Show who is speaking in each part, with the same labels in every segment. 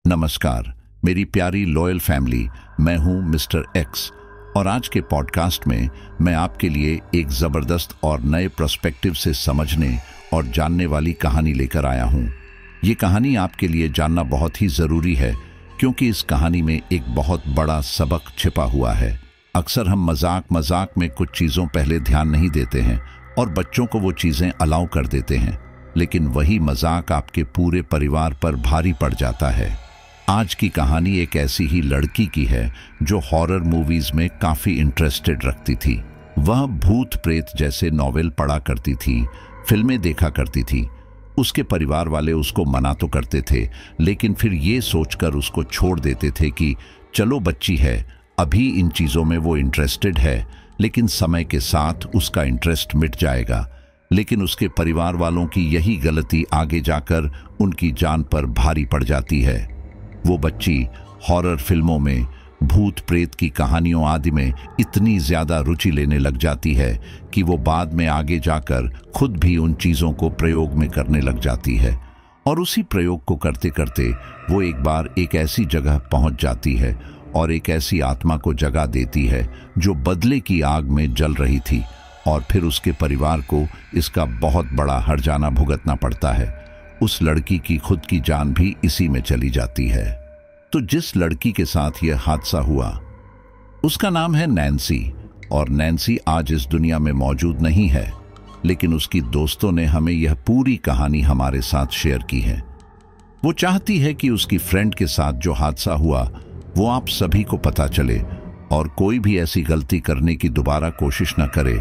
Speaker 1: नमस्कार मेरी प्यारी लॉयल फैमिली, मैं हूं मिस्टर एक्स और आज के पॉडकास्ट में मैं आपके लिए एक ज़बरदस्त और नए पर्सपेक्टिव से समझने और जानने वाली कहानी लेकर आया हूं। ये कहानी आपके लिए जानना बहुत ही ज़रूरी है क्योंकि इस कहानी में एक बहुत बड़ा सबक छिपा हुआ है। अक्सर हम मजाक में कुछ चीज़ों पहले ध्यान नहीं देते हैं और बच्चों को वो चीज़ें अलाउ कर देते हैं, लेकिन वही मजाक आपके पूरे परिवार पर भारी पड़ जाता है। आज की कहानी एक ऐसी ही लड़की की है जो हॉरर मूवीज में काफी इंटरेस्टेड रखती थी। वह भूत प्रेत जैसे नॉवेल पढ़ा करती थी, फिल्में देखा करती थी। उसके परिवार वाले उसको मना तो करते थे, लेकिन फिर ये सोचकर उसको छोड़ देते थे कि चलो बच्ची है, अभी इन चीजों में वो इंटरेस्टेड है, लेकिन समय के साथ उसका इंटरेस्ट मिट जाएगा। लेकिन उसके परिवार वालों की यही गलती आगे जाकर उनकी जान पर भारी पड़ जाती है। वो बच्ची हॉरर फिल्मों में, भूत प्रेत की कहानियों आदि में इतनी ज्यादा रुचि लेने लग जाती है कि वो बाद में आगे जाकर खुद भी उन चीजों को प्रयोग में करने लग जाती है। और उसी प्रयोग को करते करते वो एक बार एक ऐसी जगह पहुंच जाती है और एक ऐसी आत्मा को जगा देती है जो बदले की आग में जल रही थी, और फिर उसके परिवार को इसका बहुत बड़ा हर्जाना भुगतना पड़ता है। उस लड़की की खुद की जान भी इसी में चली जाती है। तो जिस लड़की के साथ यह हादसा हुआ उसका नाम है नैन्सी, और नैन्सी आज इस दुनिया में मौजूद नहीं है, लेकिन उसकी दोस्तों ने हमें यह पूरी कहानी हमारे साथ शेयर की है। वो चाहती है कि उसकी फ्रेंड के साथ जो हादसा हुआ वो आप सभी को पता चले और कोई भी ऐसी गलती करने की दोबारा कोशिश न करे।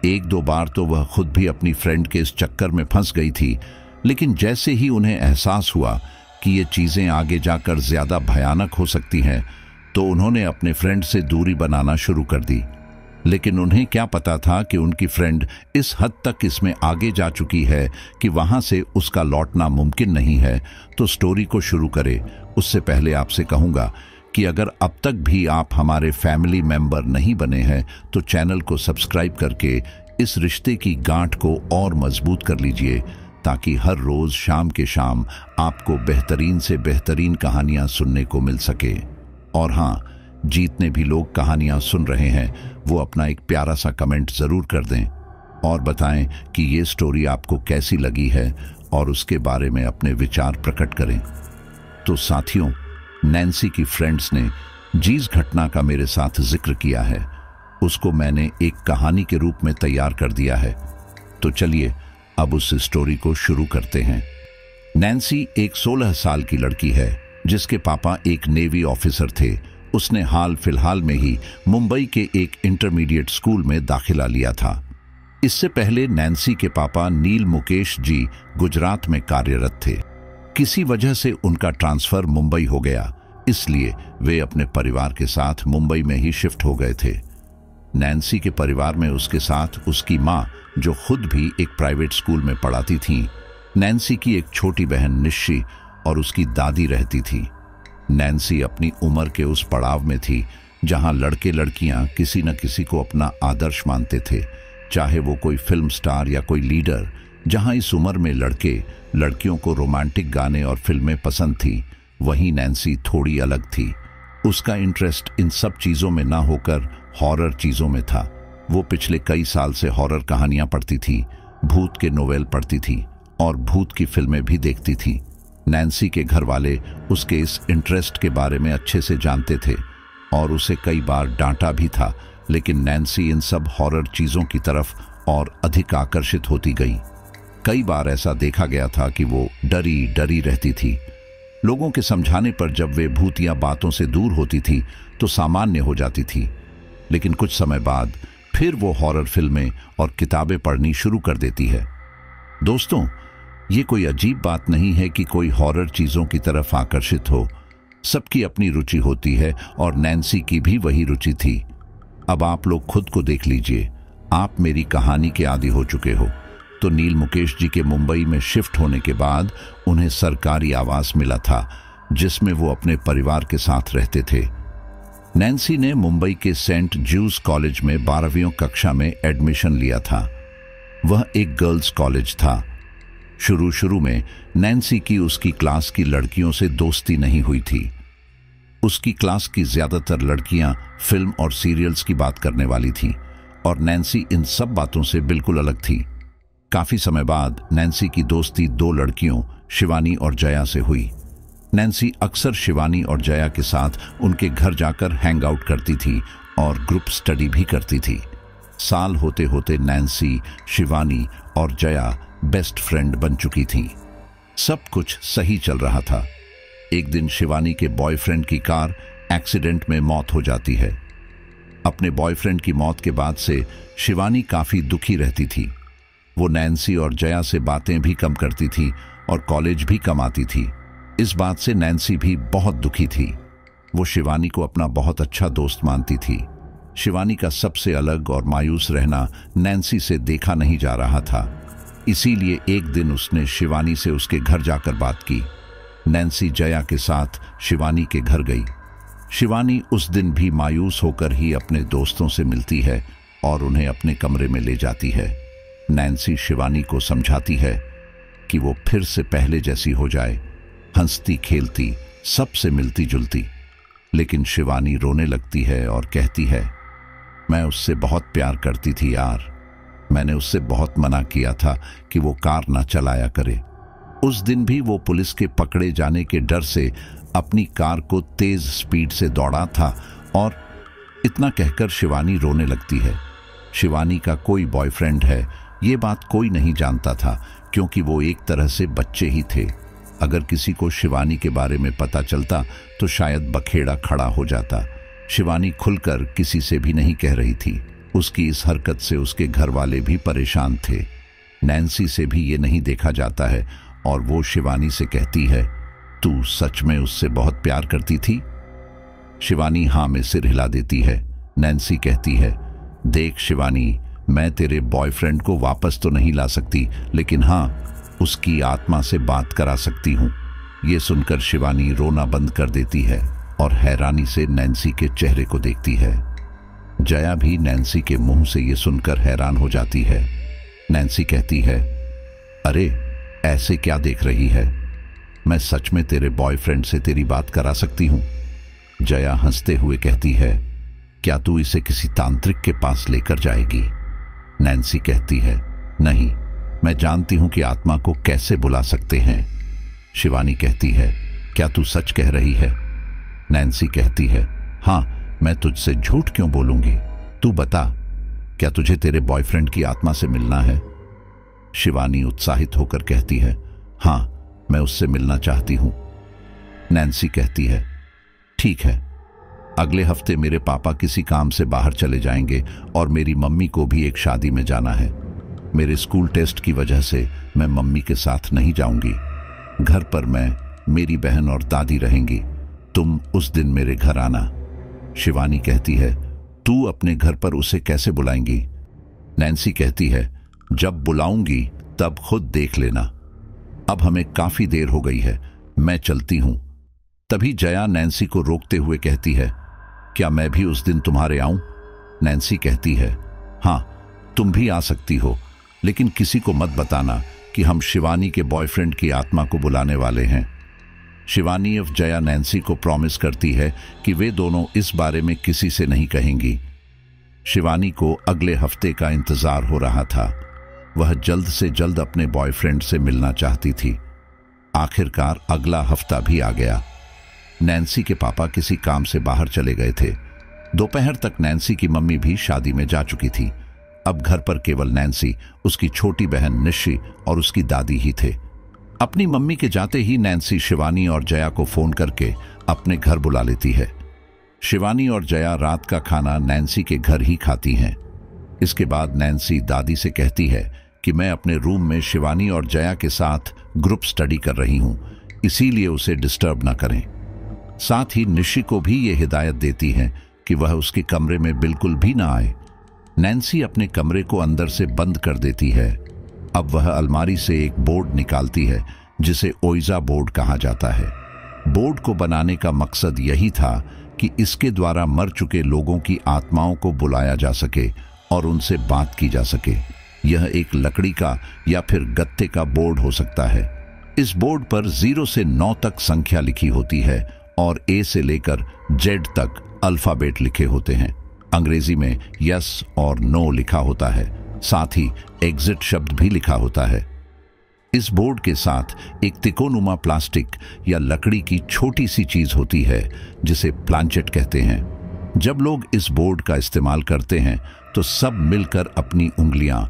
Speaker 1: एक दो बार तो वह खुद भी अपनी फ्रेंड के इस चक्कर में फंस गई थी, लेकिन जैसे ही उन्हें एहसास हुआ कि ये चीजें आगे जाकर ज्यादा भयानक हो सकती हैं, तो उन्होंने अपने फ्रेंड से दूरी बनाना शुरू कर दी। लेकिन उन्हें क्या पता था कि उनकी फ्रेंड इस हद तक इसमें आगे जा चुकी है कि वहां से उसका लौटना मुमकिन नहीं है। तो स्टोरी को शुरू करे उससे पहले आपसे कहूंगा कि अगर अब तक भी आप हमारे फैमिली मेंबर नहीं बने हैं तो चैनल को सब्सक्राइब करके इस रिश्ते की गांठ को और मजबूत कर लीजिए, ताकि हर रोज शाम के शाम आपको बेहतरीन से बेहतरीन कहानियां सुनने को मिल सके। और हाँ, जितने भी लोग कहानियां सुन रहे हैं वो अपना एक प्यारा सा कमेंट जरूर कर दें और बताएं कि ये स्टोरी आपको कैसी लगी है और उसके बारे में अपने विचार प्रकट करें। तो साथियों, नैन्सी की फ्रेंड्स ने जिस घटना का मेरे साथ जिक्र किया है उसको मैंने एक कहानी के रूप में तैयार कर दिया है। तो चलिए अब उस स्टोरी को शुरू करते हैं। नैन्सी एक 16 साल की लड़की है जिसके पापा एक नेवी ऑफिसर थे। उसने हाल फिलहाल में ही मुंबई के एक इंटरमीडिएट स्कूल में दाखिला लिया था। इससे पहले नैन्सी के पापा नील मुकेश जी गुजरात में कार्यरत थे। किसी वजह से उनका ट्रांसफर मुंबई हो गया, इसलिए वे अपने परिवार के साथ मुंबई में ही शिफ्ट हो गए थे। नैन्सी के परिवार में उसके साथ उसकी माँ, जो खुद भी एक प्राइवेट स्कूल में पढ़ाती थीं, नैन्सी की एक छोटी बहन निश्ची और उसकी दादी रहती थी। नैन्सी अपनी उम्र के उस पड़ाव में थी जहां लड़के लड़कियां किसी न किसी को अपना आदर्श मानते थे, चाहे वो कोई फिल्म स्टार या कोई लीडर। जहां इस उम्र में लड़के लड़कियों को रोमांटिक गाने और फिल्में पसंद थी, वहीं नैन्सी थोड़ी अलग थी। उसका इंटरेस्ट इन सब चीज़ों में ना होकर हॉरर चीज़ों में था। वो पिछले कई साल से हॉरर कहानियां पढ़ती थी, भूत के नोवेल पढ़ती थी और भूत की फिल्में भी देखती थी। नैन्सी के घर वाले उसके इस इंटरेस्ट के बारे में अच्छे से जानते थे और उसे कई बार डांटा भी था, लेकिन नैन्सी इन सब हॉरर चीज़ों की तरफ और अधिक आकर्षित होती गई। कई बार ऐसा देखा गया था कि वो डरी डरी रहती थी। लोगों के समझाने पर जब वे भूतिया बातों से दूर होती थी तो सामान्य हो जाती थी, लेकिन कुछ समय बाद फिर वो हॉरर फिल्में और किताबें पढ़नी शुरू कर देती है। दोस्तों, ये कोई अजीब बात नहीं है कि कोई हॉरर चीज़ों की तरफ आकर्षित हो। सबकी अपनी रुचि होती है और नैन्सी की भी वही रुचि थी। अब आप लोग खुद को देख लीजिए, आप मेरी कहानी के आदी हो चुके हो। तो नील मुकेश जी के मुंबई में शिफ्ट होने के बाद उन्हें सरकारी आवास मिला था जिसमें वो अपने परिवार के साथ रहते थे। नैन्सी ने मुंबई के सेंट जूस कॉलेज में 12वीं कक्षा में एडमिशन लिया था। वह एक गर्ल्स कॉलेज था। शुरू शुरू में नैन्सी की उसकी क्लास की लड़कियों से दोस्ती नहीं हुई थी। उसकी क्लास की ज्यादातर लड़कियां फिल्म और सीरियल्स की बात करने वाली थीं और नैन्सी इन सब बातों से बिल्कुल अलग थी। काफी समय बाद नैन्सी की दोस्ती दो लड़कियों शिवानी और जया से हुई। नैन्सी अक्सर शिवानी और जया के साथ उनके घर जाकर हैंग आउट करती थी और ग्रुप स्टडी भी करती थी। साल होते होते नैन्सी, शिवानी और जया बेस्ट फ्रेंड बन चुकी थीं। सब कुछ सही चल रहा था। एक दिन शिवानी के बॉयफ्रेंड की कार एक्सीडेंट में मौत हो जाती है। अपने बॉयफ्रेंड की मौत के बाद से शिवानी काफी दुखी रहती थी। वो नैन्सी और जया से बातें भी कम करती थी और कॉलेज भी कम आती थी। इस बात से नैन्सी भी बहुत दुखी थी। वो शिवानी को अपना बहुत अच्छा दोस्त मानती थी। शिवानी का सबसे अलग और मायूस रहना नैन्सी से देखा नहीं जा रहा था। इसीलिए एक दिन उसने शिवानी से उसके घर जाकर बात की। नैन्सी जया के साथ शिवानी के घर गई। शिवानी उस दिन भी मायूस होकर ही अपने दोस्तों से मिलती है और उन्हें अपने कमरे में ले जाती है। नैन्सी शिवानी को समझाती है कि वो फिर से पहले जैसी हो जाए, हंसती खेलती, सबसे मिलती जुलती। लेकिन शिवानी रोने लगती है और कहती है, मैं उससे बहुत प्यार करती थी यार। मैंने उससे बहुत मना किया था कि वो कार ना चलाया करे। उस दिन भी वो पुलिस के पकड़े जाने के डर से अपनी कार को तेज स्पीड से दौड़ा था। और इतना कहकर शिवानी रोने लगती है। शिवानी का कोई बॉयफ्रेंड है ये बात कोई नहीं जानता था, क्योंकि वो एक तरह से बच्चे ही थे। अगर किसी को शिवानी के बारे में पता चलता तो शायद बखेड़ा खड़ा हो जाता। शिवानी खुलकर किसी से भी नहीं कह रही थी। उसकी इस हरकत से उसके घर वाले भी परेशान थे। नैन्सी से भी ये नहीं देखा जाता है और वो शिवानी से कहती है, तू सच में उससे बहुत प्यार करती थी? शिवानी हाँ में सिर हिला देती है। नैन्सी कहती है, देख शिवानी, मैं तेरे बॉयफ्रेंड को वापस तो नहीं ला सकती, लेकिन हाँ, उसकी आत्मा से बात करा सकती हूँ। ये सुनकर शिवानी रोना बंद कर देती है और हैरानी से नैन्सी के चेहरे को देखती है। जया भी नैन्सी के मुंह से ये सुनकर हैरान हो जाती है। नैन्सी कहती है, अरे ऐसे क्या देख रही है? मैं सच में तेरे बॉयफ्रेंड से तेरी बात करा सकती हूँ। जया हंसते हुए कहती है, क्या तू इसे किसी तांत्रिक के पास लेकर जाएगी? नैन्सी कहती है, नहीं, मैं जानती हूं कि आत्मा को कैसे बुला सकते हैं। शिवानी कहती है, क्या तू सच कह रही है? नैन्सी कहती है, हाँ, मैं तुझसे झूठ क्यों बोलूंगी? तू बता, क्या तुझे तेरे बॉयफ्रेंड की आत्मा से मिलना है? शिवानी उत्साहित होकर कहती है, हाँ, मैं उससे मिलना चाहती हूं। नैन्सी कहती है, ठीक है, अगले हफ्ते मेरे पापा किसी काम से बाहर चले जाएंगे और मेरी मम्मी को भी एक शादी में जाना है। मेरे स्कूल टेस्ट की वजह से मैं मम्मी के साथ नहीं जाऊंगी। घर पर मैं, मेरी बहन और दादी रहेंगी। तुम उस दिन मेरे घर आना। शिवानी कहती है, तू अपने घर पर उसे कैसे बुलाएंगी? नैन्सी कहती है, जब बुलाऊंगी तब खुद देख लेना। अब हमें काफी देर हो गई है, मैं चलती हूं। तभी जया नैन्सी को रोकते हुए कहती है, क्या मैं भी उस दिन तुम्हारे आऊं? नैन्सी कहती है, हाँ, तुम भी आ सकती हो, लेकिन किसी को मत बताना कि हम शिवानी के बॉयफ्रेंड की आत्मा को बुलाने वाले हैं। शिवानी और जया नैन्सी को प्रॉमिस करती है कि वे दोनों इस बारे में किसी से नहीं कहेंगी। शिवानी को अगले हफ्ते का इंतजार हो रहा था। वह जल्द से जल्द अपने बॉयफ्रेंड से मिलना चाहती थी। आखिरकार अगला हफ्ता भी आ गया। नैन्सी के पापा किसी काम से बाहर चले गए थे। दोपहर तक नैन्सी की मम्मी भी शादी में जा चुकी थी। अब घर पर केवल नैन्सी, उसकी छोटी बहन निशी और उसकी दादी ही थे। अपनी मम्मी के जाते ही नैन्सी शिवानी और जया को फोन करके अपने घर बुला लेती है। शिवानी और जया रात का खाना नैन्सी के घर ही खाती हैं। इसके बाद नैन्सी दादी से कहती है कि मैं अपने रूम में शिवानी और जया के साथ ग्रुप स्टडी कर रही हूं, इसीलिए उसे डिस्टर्ब ना करें। साथ ही निशी को भी ये हिदायत देती है कि वह उसके कमरे में बिल्कुल भी ना आए। नैन्सी अपने कमरे को अंदर से बंद कर देती है। अब वह अलमारी से एक बोर्ड निकालती है जिसे ओइजा बोर्ड कहा जाता है। बोर्ड को बनाने का मकसद यही था कि इसके द्वारा मर चुके लोगों की आत्माओं को बुलाया जा सके और उनसे बात की जा सके। यह एक लकड़ी का या फिर गत्ते का बोर्ड हो सकता है। इस बोर्ड पर 0 से 9 तक संख्या लिखी होती है और ए से लेकर जेड तक अल्फाबेट लिखे होते हैं। अंग्रेजी में यस और नो लिखा होता है, साथ ही एग्जिट शब्द भी लिखा होता है। इस बोर्ड के साथ एक तिकोनुमा प्लास्टिक या लकड़ी की छोटी सी चीज होती है जिसे प्लांचेट कहते हैं। जब लोग इस बोर्ड का इस्तेमाल करते हैं तो सब मिलकर अपनी उंगलियां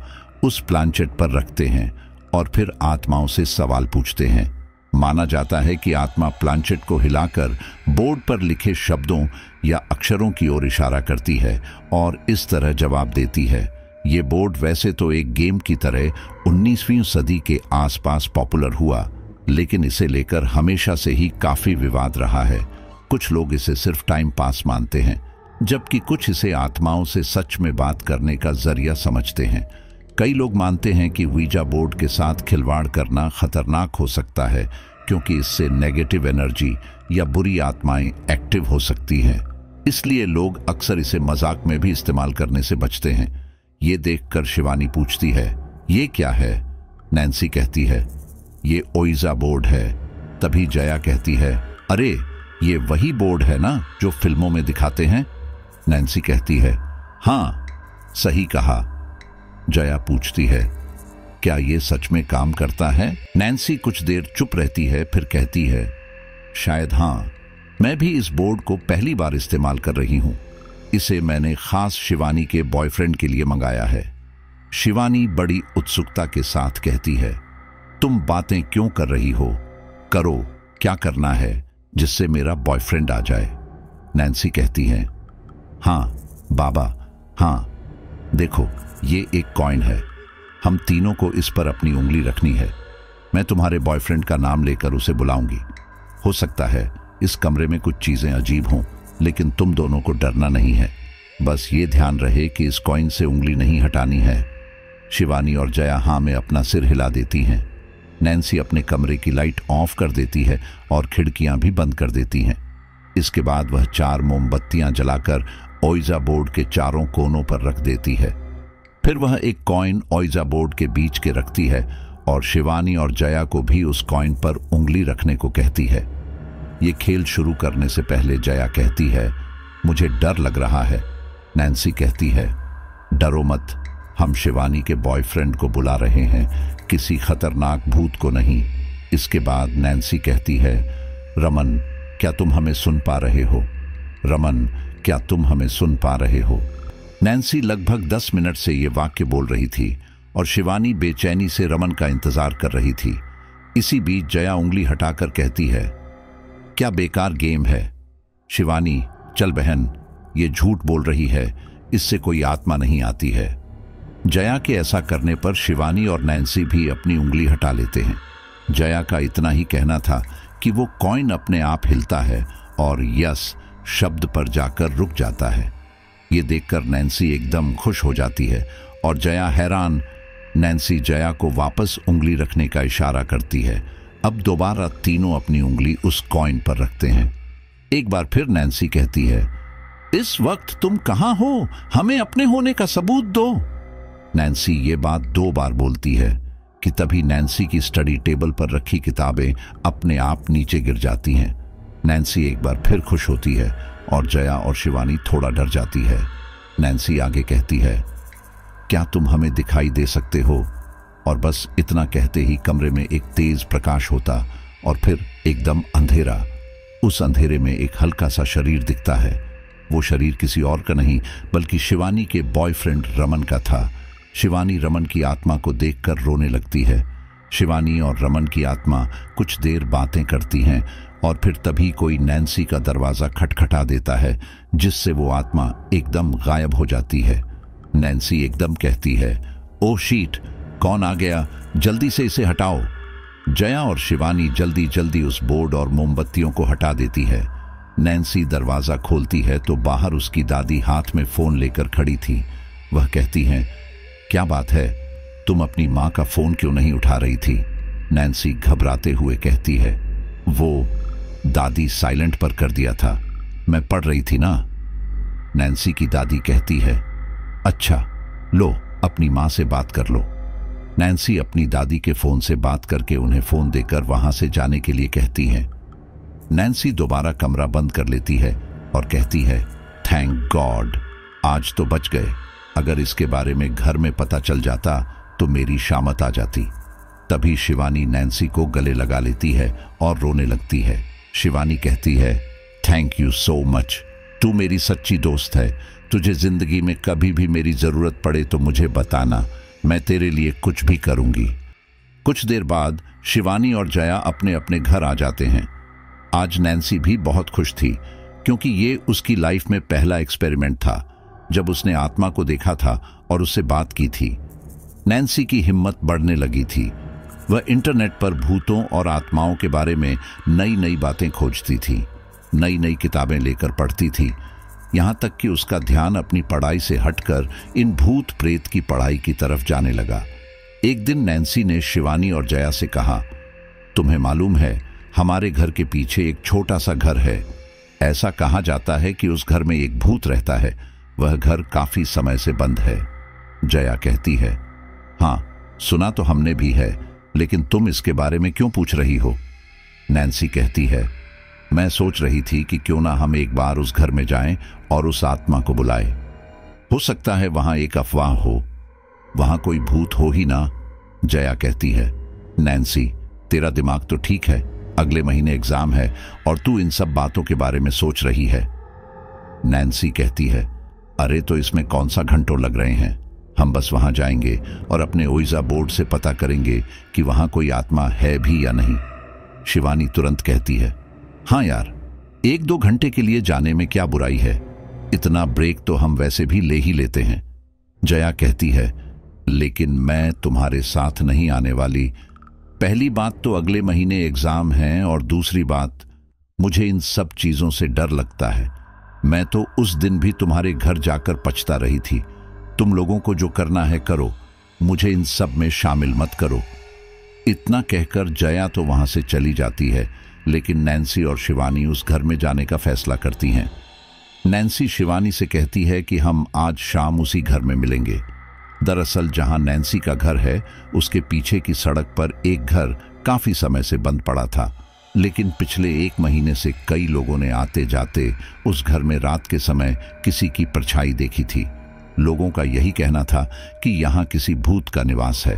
Speaker 1: उस प्लांचेट पर रखते हैं और फिर आत्माओं से सवाल पूछते हैं। माना जाता है कि आत्मा प्लांचेट को हिलाकर बोर्ड पर लिखे शब्दों या अक्षरों की ओर इशारा करती है और इस तरह जवाब देती है। ये बोर्ड वैसे तो एक गेम की तरह 19वीं सदी के आसपास पॉपुलर हुआ, लेकिन इसे लेकर हमेशा से ही काफी विवाद रहा है। कुछ लोग इसे सिर्फ टाइम पास मानते हैं, जबकि कुछ इसे आत्माओं से सच में बात करने का जरिया समझते हैं। कई लोग मानते हैं कि वीजा बोर्ड के साथ खिलवाड़ करना खतरनाक हो सकता है, क्योंकि इससे नेगेटिव एनर्जी या बुरी आत्माएं एक्टिव हो सकती हैं। इसलिए लोग अक्सर इसे मजाक में भी इस्तेमाल करने से बचते हैं। ये देखकर शिवानी पूछती है, ये क्या है? नैन्सी कहती है, ये ओइजा बोर्ड है। तभी जया कहती है, अरे ये वही बोर्ड है ना जो फिल्मों में दिखाते हैं? नैन्सी कहती है, हाँ सही कहा। जया पूछती है, क्या ये सच में काम करता है? नैन्सी कुछ देर चुप रहती है, फिर कहती है, शायद हाँ। मैं भी इस बोर्ड को पहली बार इस्तेमाल कर रही हूं। इसे मैंने खास शिवानी के बॉयफ्रेंड के लिए मंगाया है। शिवानी बड़ी उत्सुकता के साथ कहती है, तुम बातें क्यों कर रही हो? करो, क्या करना है जिससे मेरा बॉयफ्रेंड आ जाए? नैन्सी कहती है, हाँ बाबा, हाँ देखो ये एक कॉइन है। हम तीनों को इस पर अपनी उंगली रखनी है। मैं तुम्हारे बॉयफ्रेंड का नाम लेकर उसे बुलाऊंगी। हो सकता है इस कमरे में कुछ चीजें अजीब हों, लेकिन तुम दोनों को डरना नहीं है। बस ये ध्यान रहे कि इस कॉइन से उंगली नहीं हटानी है। शिवानी और जया हाँ में अपना सिर हिला देती हैं। नैन्सी अपने कमरे की लाइट ऑफ कर देती है और खिड़कियां भी बंद कर देती हैं। इसके बाद वह 4 मोमबत्तियां जलाकर ओइजा बोर्ड के चारों कोनों पर रख देती है। फिर वह एक कॉइन ओइजा बोर्ड के बीच के रखती है और शिवानी और जया को भी उस कॉइन पर उंगली रखने को कहती है। ये खेल शुरू करने से पहले जया कहती है, मुझे डर लग रहा है। नैन्सी कहती है, डरो मत, हम शिवानी के बॉयफ्रेंड को बुला रहे हैं, किसी खतरनाक भूत को नहीं। इसके बाद नैन्सी कहती है, रमन क्या तुम हमें सुन पा रहे हो? रमन क्या तुम हमें सुन पा रहे हो? नैन्सी लगभग 10 मिनट से ये वाक्य बोल रही थी और शिवानी बेचैनी से रमन का इंतजार कर रही थी। इसी बीच जया उंगली हटाकर कहती है, क्या बेकार गेम है? शिवानी, चल बहन, ये झूठ बोल रही है, इससे कोई आत्मा नहीं आती है। जया के ऐसा करने पर शिवानी और नैन्सी भी अपनी उंगली हटा लेते हैं। जया का इतना ही कहना था कि वो कॉइन अपने आप हिलता है और यस शब्द पर जाकर रुक जाता है। ये देखकर नैन्सी एकदम खुश हो जाती है और जया हैरान। नैन्सी जया को वापस उंगली रखने का इशारा करती है। अब दोबारा तीनों अपनी उंगली उस कॉइन पर रखते हैं। एक बार फिर नैन्सी कहती है, इस वक्त तुम कहां हो? हमें अपने होने का सबूत दो। नैन्सी ये बात 2 बार बोलती है कि तभी नैन्सी की स्टडी टेबल पर रखी किताबें अपने आप नीचे गिर जाती हैं। नैन्सी एक बार फिर खुश होती है और जया और शिवानी थोड़ा डर जाती है। नैन्सी आगे कहती है, क्या तुम हमें दिखाई दे सकते हो? और बस इतना कहते ही कमरे में एक तेज प्रकाश होता और फिर एकदम अंधेरा। उस अंधेरे में एक हल्का सा शरीर दिखता है। वो शरीर किसी और का नहीं बल्कि शिवानी के बॉयफ्रेंड रमन का था। शिवानी रमन की आत्मा को देखकर रोने लगती है। शिवानी और रमन की आत्मा कुछ देर बातें करती हैं और फिर तभी कोई नैन्सी का दरवाजा खटखटा देता है, जिससे वो आत्मा एकदम गायब हो जाती है। नैन्सी एकदम कहती है, ओ शीट, कौन आ गया? जल्दी से इसे हटाओ। जया और शिवानी जल्दी जल्दी उस बोर्ड और मोमबत्तियों को हटा देती है। नैन्सी दरवाजा खोलती है तो बाहर उसकी दादी हाथ में फोन लेकर खड़ी थी। वह कहती हैं, क्या बात है, तुम अपनी माँ का फोन क्यों नहीं उठा रही थी? नैन्सी घबराते हुए कहती है, वो दादी साइलेंट पर कर दिया था, मैं पढ़ रही थी ना। नैन्सी की दादी कहती है, अच्छा लो अपनी माँ से बात कर लो। नैन्सी अपनी दादी के फोन से बात करके उन्हें फोन देकर वहां से जाने के लिए कहती है। नैन्सी दोबारा कमरा बंद कर लेती है और कहती है, थैंक गॉड, आज तो बच गए। अगर इसके बारे में घर में पता चल जाता तो मेरी शामत आ जाती। तभी शिवानी नैन्सी को गले लगा लेती है और रोने लगती है। शिवानी कहती है, थैंक यू सो मच, तू मेरी सच्ची दोस्त है। तुझे जिंदगी में कभी भी मेरी जरूरत पड़े तो मुझे बताना, मैं तेरे लिए कुछ भी करूंगी। कुछ देर बाद शिवानी और जया अपने अपने घर आ जाते हैं। आज नैन्सी भी बहुत खुश थी क्योंकि ये उसकी लाइफ में पहला एक्सपेरिमेंट था जब उसने आत्मा को देखा था और उससे बात की थी। नैन्सी की हिम्मत बढ़ने लगी थी। वह इंटरनेट पर भूतों और आत्माओं के बारे में नई नई बातें खोजती थी, नई नई किताबें लेकर पढ़ती थी, यहाँ तक कि उसका ध्यान अपनी पढ़ाई से हटकर इन भूत प्रेत की पढ़ाई की तरफ जाने लगा। एक दिन नैन्सी ने शिवानी और जया से कहा, तुम्हें मालूम है हमारे घर के पीछे एक छोटा सा घर है। ऐसा कहा जाता है कि उस घर में एक भूत रहता है। वह घर काफी समय से बंद है। जया कहती है, हाँ सुना तो हमने भी है, लेकिन तुम इसके बारे में क्यों पूछ रही हो? नैन्सी कहती है, मैं सोच रही थी कि क्यों ना हम एक बार उस घर में जाएं और उस आत्मा को बुलाएं। हो सकता है वहां एक अफवाह हो, वहां कोई भूत हो ही ना। जया कहती है, नैन्सी तेरा दिमाग तो ठीक है, अगले महीने एग्जाम है और तू इन सब बातों के बारे में सोच रही है। नैन्सी कहती है, अरे तो इसमें कौन सा घंटों लग रहे हैं, हम बस वहां जाएंगे और अपने ओइजा बोर्ड से पता करेंगे कि वहां कोई आत्मा है भी या नहीं। शिवानी तुरंत कहती है, हाँ यार, 1-2 घंटे के लिए जाने में क्या बुराई है, इतना ब्रेक तो हम वैसे भी ले ही लेते हैं। जया कहती है, लेकिन मैं तुम्हारे साथ नहीं आने वाली। पहली बात तो अगले महीने एग्जाम है और दूसरी बात मुझे इन सब चीजों से डर लगता है। मैं तो उस दिन भी तुम्हारे घर जाकर पछता रही थी। तुम लोगों को जो करना है करो, मुझे इन सब में शामिल मत करो। इतना कहकर जया तो वहां से चली जाती है, लेकिन नैन्सी और शिवानी उस घर में जाने का फैसला करती हैं। नैन्सी शिवानी से कहती है कि हम आज शाम उसी घर में मिलेंगे। दरअसल जहां नैन्सी का घर है उसके पीछे की सड़क पर एक घर काफी समय से बंद पड़ा था, लेकिन पिछले 1 महीने से कई लोगों ने आते जाते उस घर में रात के समय किसी की परछाई देखी थी। लोगों का यही कहना था कि यहाँ किसी भूत का निवास है।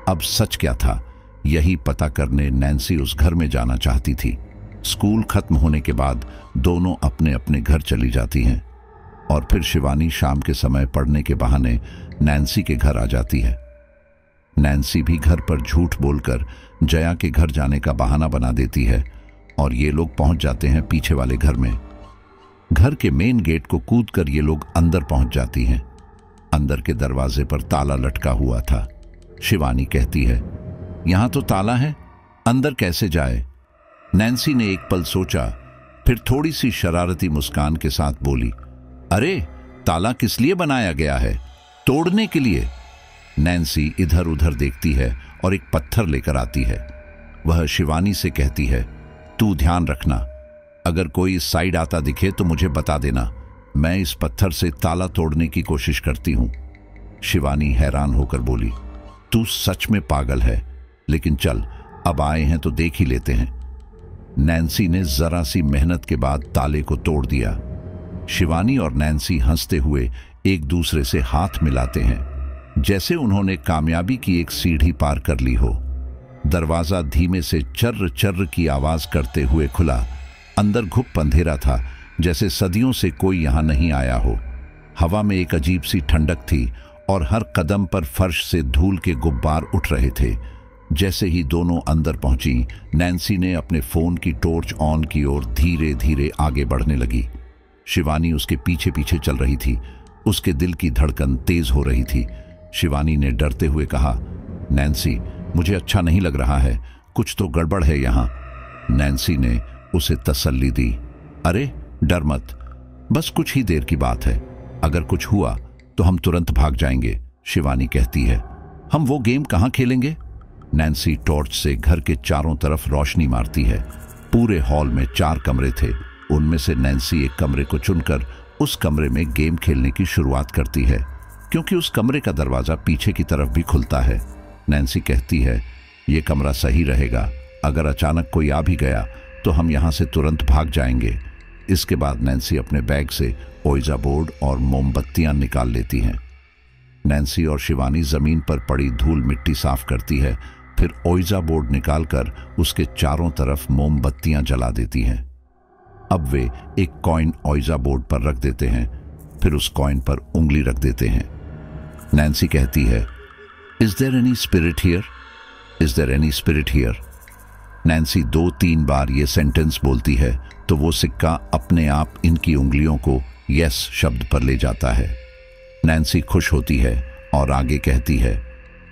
Speaker 1: अब सच क्या था, यही पता करने नैन्सी उस घर में जाना चाहती थी। स्कूल खत्म होने के बाद दोनों अपने अपने घर चली जाती हैं और फिर शिवानी शाम के समय पढ़ने के बहाने नैन्सी के घर आ जाती है। नैन्सी भी घर पर झूठ बोलकर जया के घर जाने का बहाना बना देती है और ये लोग पहुंच जाते हैं पीछे वाले घर में। घर के मेन गेट को कूदकर ये लोग अंदर पहुंच जाती हैं। अंदर के दरवाजे पर ताला लटका हुआ था। शिवानी कहती है, यहां तो ताला है, अंदर कैसे जाए? नैन्सी ने एक पल सोचा, फिर थोड़ी सी शरारती मुस्कान के साथ बोली, अरे ताला किस लिए बनाया गया है? तोड़ने के लिए। नैन्सी इधर उधर देखती है और एक पत्थर लेकर आती है। वह शिवानी से कहती है, तू ध्यान रखना, अगर कोई इस साइड आता दिखे तो मुझे बता देना, मैं इस पत्थर से ताला तोड़ने की कोशिश करती हूं। शिवानी हैरान होकर बोली, तू सच में पागल है, लेकिन चल अब आए हैं तो देख ही लेते हैं। नैन्सी ने जरा सी मेहनत के बाद ताले को तोड़ दिया। शिवानी और नैन्सी हंसते हुए एक दूसरे से हाथ मिलाते हैं, जैसे उन्होंने कामयाबी की एक सीढ़ी पार कर ली हो। दरवाजा धीमे से चर्र चर्र की आवाज करते हुए खुला। अंदर घुप अंधेरा था, जैसे सदियों से कोई यहां नहीं आया हो। हवा में एक अजीब सी ठंडक थी और हर कदम पर फर्श से धूल के गुब्बार उठ रहे थे। जैसे ही दोनों अंदर पहुंची, नैन्सी ने अपने फोन की टॉर्च ऑन की और धीरे धीरे आगे बढ़ने लगी। शिवानी उसके पीछे पीछे चल रही थी। उसके दिल की धड़कन तेज हो रही थी। शिवानी ने डरते हुए कहा, नैन्सी मुझे अच्छा नहीं लग रहा है, कुछ तो गड़बड़ है यहाँ। नैन्सी ने उसे तसल्ली दी, अरे डर मत, बस कुछ ही देर की बात है, अगर कुछ हुआ तो हम तुरंत भाग जाएंगे। शिवानी कहती है, हम वो गेम कहाँ खेलेंगे? नैन्सी टॉर्च से घर के चारों तरफ रोशनी मारती है। पूरे हॉल में 4 कमरे थे। उनमें से नैन्सी एक कमरे को चुनकर उस कमरे में गेम खेलने की शुरुआत करती है। क्योंकि उस कमरे का दरवाज़ा पीछे की तरफ भी खुलता है। नैन्सी कहती है, ये कमरा सही रहेगा, अगर अचानक कोई आ भी गया तो हम यहाँ से तुरंत भाग जाएंगे। इसके बाद नैन्सी अपने बैग से ओइजा बोर्ड और मोमबत्तियाँ निकाल लेती हैं। नैन्सी और शिवानी ज़मीन पर पड़ी धूल मिट्टी साफ करती है, फिर ओइजा बोर्ड निकालकर उसके चारों तरफ मोमबत्तियाँ जला देती हैं। अब वे एक कॉइन ओइजा बोर्ड पर रख देते हैं, फिर उस कॉइन पर उंगली रख देते हैं। नैन्सी कहती है, is there any spirit here? Is there any spirit here? Nancy 2-3 बार ये सेंटेंस बोलती है तो वो सिक्का अपने आप इनकी उंगलियों को यस शब्द पर ले जाता है। नैन्सी खुश होती है और आगे कहती है,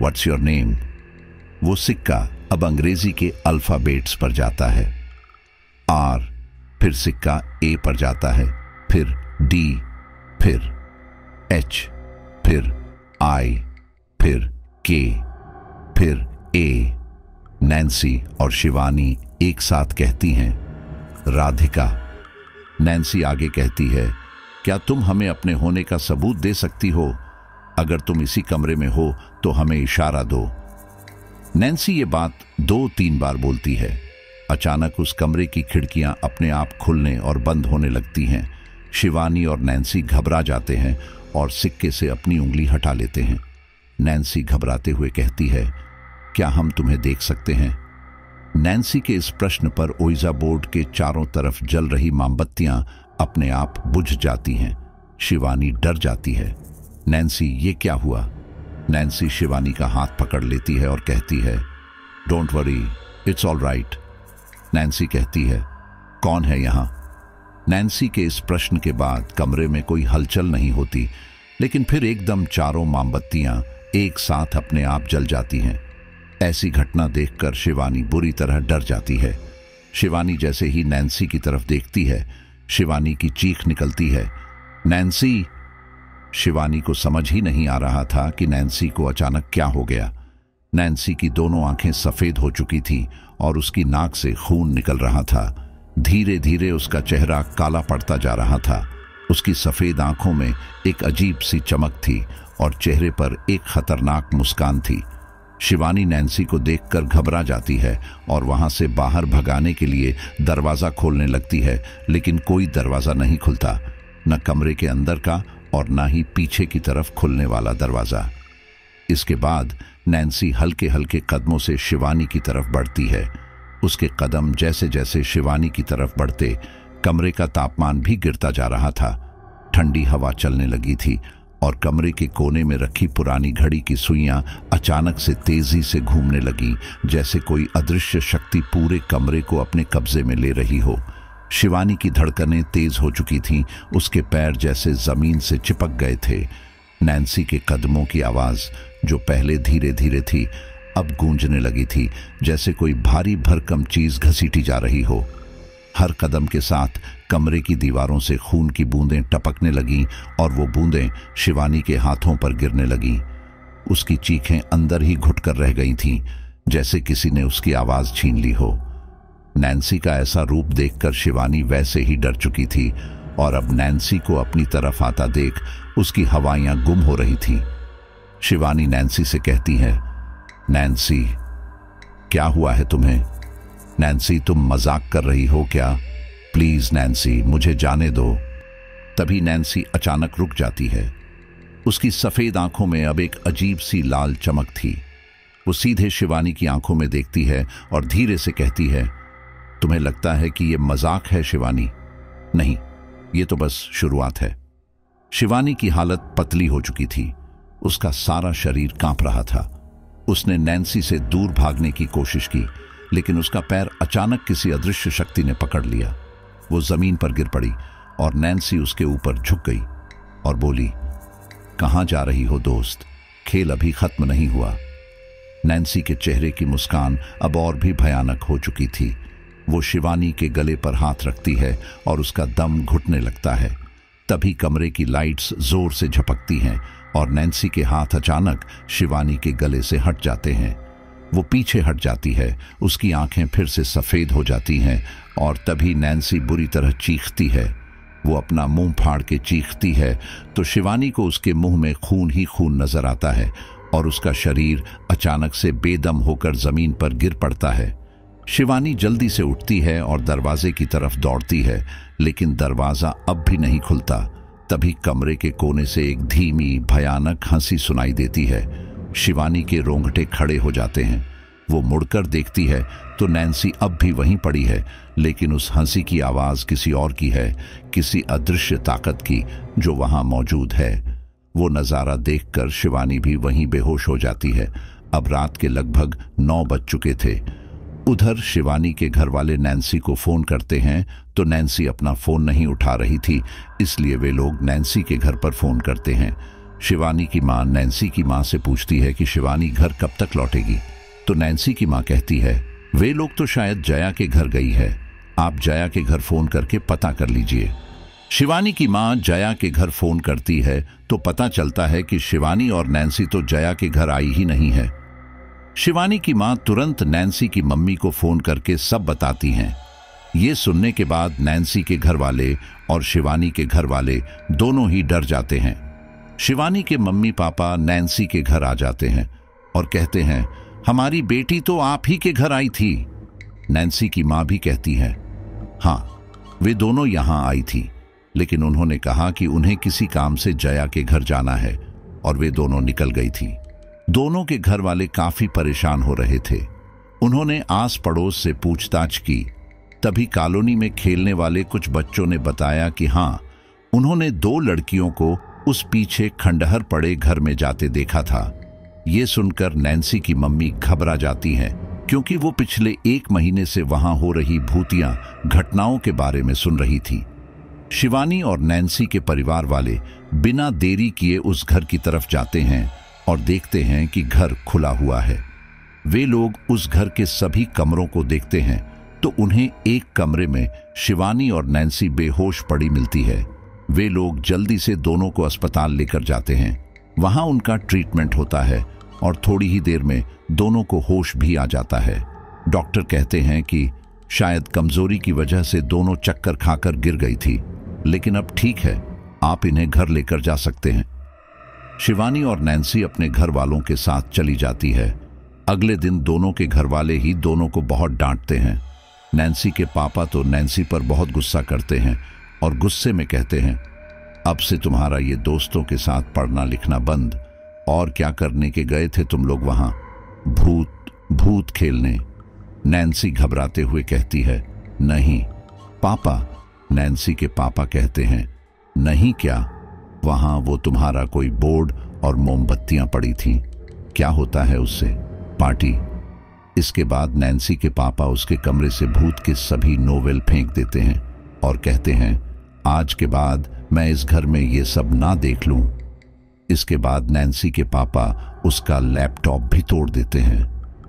Speaker 1: व्हाट्स योर नेम? वो सिक्का अब अंग्रेजी के अल्फाबेट्स पर जाता है। आर, फिर सिक्का ए पर जाता है, फिर डी, फिर एच, फिर आई, फिर के, फिर ए। नैन्सी और शिवानी एक साथ कहती हैं, राधिका। नैन्सी आगे कहती है, क्या तुम हमें अपने होने का सबूत दे सकती हो? अगर तुम इसी कमरे में हो तो हमें इशारा दो। नैन्सी ये बात 2-3 बार बोलती है। अचानक उस कमरे की खिड़कियां अपने आप खुलने और बंद होने लगती हैं। शिवानी और नैन्सी घबरा जाते हैं और सिक्के से अपनी उंगली हटा लेते हैं। नैन्सी घबराते हुए कहती है, क्या हम तुम्हें देख सकते हैं? नैन्सी के इस प्रश्न पर ओइजा बोर्ड के चारों तरफ जल रही मोमबत्तियां अपने आप बुझ जाती हैं। शिवानी डर जाती है। नैन्सी, ये क्या हुआ? नैन्सी शिवानी का हाथ पकड़ लेती है और कहती है, don't worry, it's all right. Nancy कहती है, कौन है यहाँ? नैन्सी के इस प्रश्न के बाद कमरे में कोई हलचल नहीं होती, लेकिन फिर एकदम चारों मोमबत्तियां एक साथ अपने आप जल जाती हैं। ऐसी घटना देखकर शिवानी बुरी तरह डर जाती है। शिवानी जैसे ही नैन्सी की तरफ देखती है, शिवानी की चीख निकलती है, नैन्सी! शिवानी को समझ ही नहीं आ रहा था कि नैन्सी को अचानक क्या हो गया। नैन्सी की दोनों आंखें सफेद हो चुकी थी और उसकी नाक से खून निकल रहा था। धीरे धीरे उसका चेहरा काला पड़ता जा रहा था। उसकी सफेद आंखों में एक अजीब सी चमक थी और चेहरे पर एक खतरनाक मुस्कान थी। शिवानी नैन्सी को देखकर घबरा जाती है और वहां से बाहर भगाने के लिए दरवाजा खोलने लगती है, लेकिन कोई दरवाजा नहीं खुलता, न कमरे के अंदर का और न ही पीछे की तरफ खुलने वाला दरवाजा। इसके बाद नैन्सी हल्के हल्के कदमों से शिवानी की तरफ बढ़ती है। उसके कदम जैसे जैसे शिवानी की तरफ बढ़ते, कमरे का तापमान भी गिरता जा रहा था। ठंडी हवा चलने लगी थी और कमरे के कोने में रखी पुरानी घड़ी की सुइयां अचानक से तेजी से घूमने लगी, जैसे कोई अदृश्य शक्ति पूरे कमरे को अपने कब्जे में ले रही हो। शिवानी की धड़कनें तेज हो चुकी थीं, उसके पैर जैसे जमीन से चिपक गए थे। नैन्सी के कदमों की आवाज, जो पहले धीरे धीरे थी, अब गूंजने लगी थी, जैसे कोई भारी भरकम चीज घसीटी जा रही हो। हर कदम के साथ कमरे की दीवारों से खून की बूंदें टपकने लगीं और वो बूंदें शिवानी के हाथों पर गिरने लगीं। उसकी चीखें अंदर ही घुटकर रह गई थीं, जैसे किसी ने उसकी आवाज छीन ली हो। नैन्सी का ऐसा रूप देखकर शिवानी वैसे ही डर चुकी थी और अब नैन्सी को अपनी तरफ आता देख उसकी हवाइयां गुम हो रही थीं। शिवानी नैन्सी से कहती है, नैन्सी, क्या हुआ है तुम्हें? नैन्सी, तुम मजाक कर रही हो क्या? प्लीज नैन्सी, मुझे जाने दो। तभी नैन्सी अचानक रुक जाती है। उसकी सफेद आंखों में अब एक अजीब सी लाल चमक थी। वो सीधे शिवानी की आंखों में देखती है और धीरे से कहती है, तुम्हें लगता है कि ये मजाक है शिवानी? नहीं, ये तो बस शुरुआत है। शिवानी की हालत पतली हो चुकी थी, उसका सारा शरीर कांप रहा था। उसने नैन्सी से दूर भागने की कोशिश की, लेकिन उसका पैर अचानक किसी अदृश्य शक्ति ने पकड़ लिया। वो जमीन पर गिर पड़ी और नैन्सी उसके ऊपर झुक गई और बोली, कहां जा रही हो दोस्त? खेल अभी खत्म नहीं हुआ। नैन्सी के चेहरे की मुस्कान अब और भी भयानक हो चुकी थी। वो शिवानी के गले पर हाथ रखती है और उसका दम घुटने लगता है। तभी कमरे की लाइट्स जोर से झपकती हैं और नैन्सी के हाथ अचानक शिवानी के गले से हट जाते हैं। वो पीछे हट जाती है, उसकी आंखें फिर से सफेद हो जाती हैं और तभी नैन्सी बुरी तरह चीखती है, वो अपना मुंह फाड़ के चीखती है तो शिवानी को उसके मुंह में खून ही खून नजर आता है और उसका शरीर अचानक से बेदम होकर जमीन पर गिर पड़ता है। शिवानी जल्दी से उठती है और दरवाजे की तरफ दौड़ती है, लेकिन दरवाजा अब भी नहीं खुलता। तभी कमरे के कोने से एक धीमी भयानक हंसी सुनाई देती है। शिवानी के रोंगटे खड़े हो जाते हैं। वो मुड़कर देखती है तो नैन्सी अब भी वहीं पड़ी है, लेकिन उस हंसी की आवाज किसी और की है, किसी अदृश्य ताकत की जो वहां मौजूद है। वो नजारा देखकर शिवानी भी वहीं बेहोश हो जाती है। अब रात के लगभग 9 बज चुके थे। उधर शिवानी के घर वाले नैन्सी को फोन करते हैं तो नैन्सी अपना फोन नहीं उठा रही थी, इसलिए वे लोग नैन्सी के घर पर फोन करते हैं। शिवानी की मां नैन्सी की मां से पूछती है कि शिवानी घर कब तक लौटेगी, तो नैन्सी की मां कहती है वे लोग तो शायद जया के घर गई है, आप जया के घर फोन करके पता कर लीजिए। शिवानी की मां जया के घर फोन करती है तो पता चलता है कि शिवानी और नैन्सी तो जया के घर आई ही नहीं है। शिवानी की मां तुरंत नैन्सी की मम्मी को फोन करके सब बताती हैं। ये सुनने के बाद नैन्सी के घर वाले और शिवानी के घर वाले दोनों ही डर जाते हैं। शिवानी के मम्मी पापा नैन्सी के घर आ जाते हैं और कहते हैं हमारी बेटी तो आप ही के घर आई थी। नैन्सी की मां भी कहती है हाँ, वे दोनों यहां आई थी, लेकिन उन्होंने कहा कि उन्हें किसी काम से जया के घर जाना है और वे दोनों निकल गई थी। दोनों के घर वाले काफी परेशान हो रहे थे। उन्होंने आस पड़ोस से पूछताछ की। तभी कॉलोनी में खेलने वाले कुछ बच्चों ने बताया कि हाँ, उन्होंने 2 लड़कियों को उस पीछे खंडहर पड़े घर में जाते देखा था। ये सुनकर नैन्सी की मम्मी घबरा जाती हैं, क्योंकि वो पिछले 1 महीने से वहां हो रही भूतिया घटनाओं के बारे में सुन रही थी। शिवानी और नैन्सी के परिवार वाले बिना देरी किए उस घर की तरफ जाते हैं और देखते हैं कि घर खुला हुआ है। वे लोग उस घर के सभी कमरों को देखते हैं तो उन्हें एक कमरे में शिवानी और नैन्सी बेहोश पड़ी मिलती है। वे लोग जल्दी से दोनों को अस्पताल लेकर जाते हैं। वहां उनका ट्रीटमेंट होता है और थोड़ी ही देर में दोनों को होश भी आ जाता है। डॉक्टर कहते हैं कि शायद कमजोरी की वजह से दोनों चक्कर खाकर गिर गई थी, लेकिन अब ठीक है, आप इन्हें घर लेकर जा सकते हैं। शिवानी और नैन्सी अपने घर वालों के साथ चली जाती है। अगले दिन दोनों के घर वाले ही दोनों को बहुत डांटते हैं। नैन्सी के पापा तो नैन्सी पर बहुत गुस्सा करते हैं और गुस्से में कहते हैं अब से तुम्हारा ये दोस्तों के साथ पढ़ना लिखना बंद। और क्या करने के गए थे तुम लोग वहां? भूत खेलने। नैन्सी घबराते हुए कहती है नहीं पापा। नैन्सी के पापा कहते हैं नहीं क्या? वहां वो तुम्हारा कोई बोर्ड और मोमबत्तियां पड़ी थी, क्या होता है उससे? पार्टी। इसके बाद नैन्सी के पापा उसके कमरे से भूत के सभी नोवेल फेंक देते हैं और कहते हैं आज के बाद मैं इस घर में ये सब ना देख लूं। इसके बाद नैन्सी के पापा उसका लैपटॉप भी तोड़ देते हैं।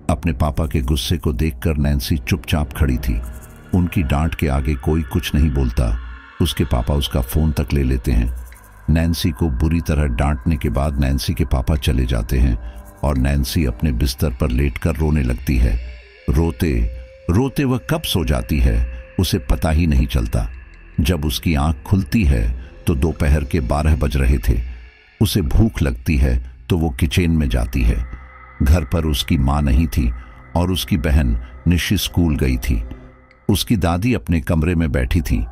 Speaker 1: अपने पापा के गुस्से को देखकर नैन्सी चुपचाप खड़ी थी। उनकी डांट के आगे कोई कुछ नहीं बोलता। उसके पापा उसका फोन तक ले लेते हैं। नैन्सी को बुरी तरह डांटने के बाद नैन्सी के पापा चले जाते हैं और नैन्सी अपने बिस्तर पर लेटकर रोने लगती है। रोते रोते वह कब सो जाती है उसे पता ही नहीं चलता। जब उसकी आंख खुलती है तो दोपहर के 12 बज रहे थे। उसे भूख लगती है तो वो किचन में जाती है। घर पर उसकी मां नहीं थी और उसकी बहन निशी स्कूल गई थी। उसकी दादी अपने कमरे में बैठी थी।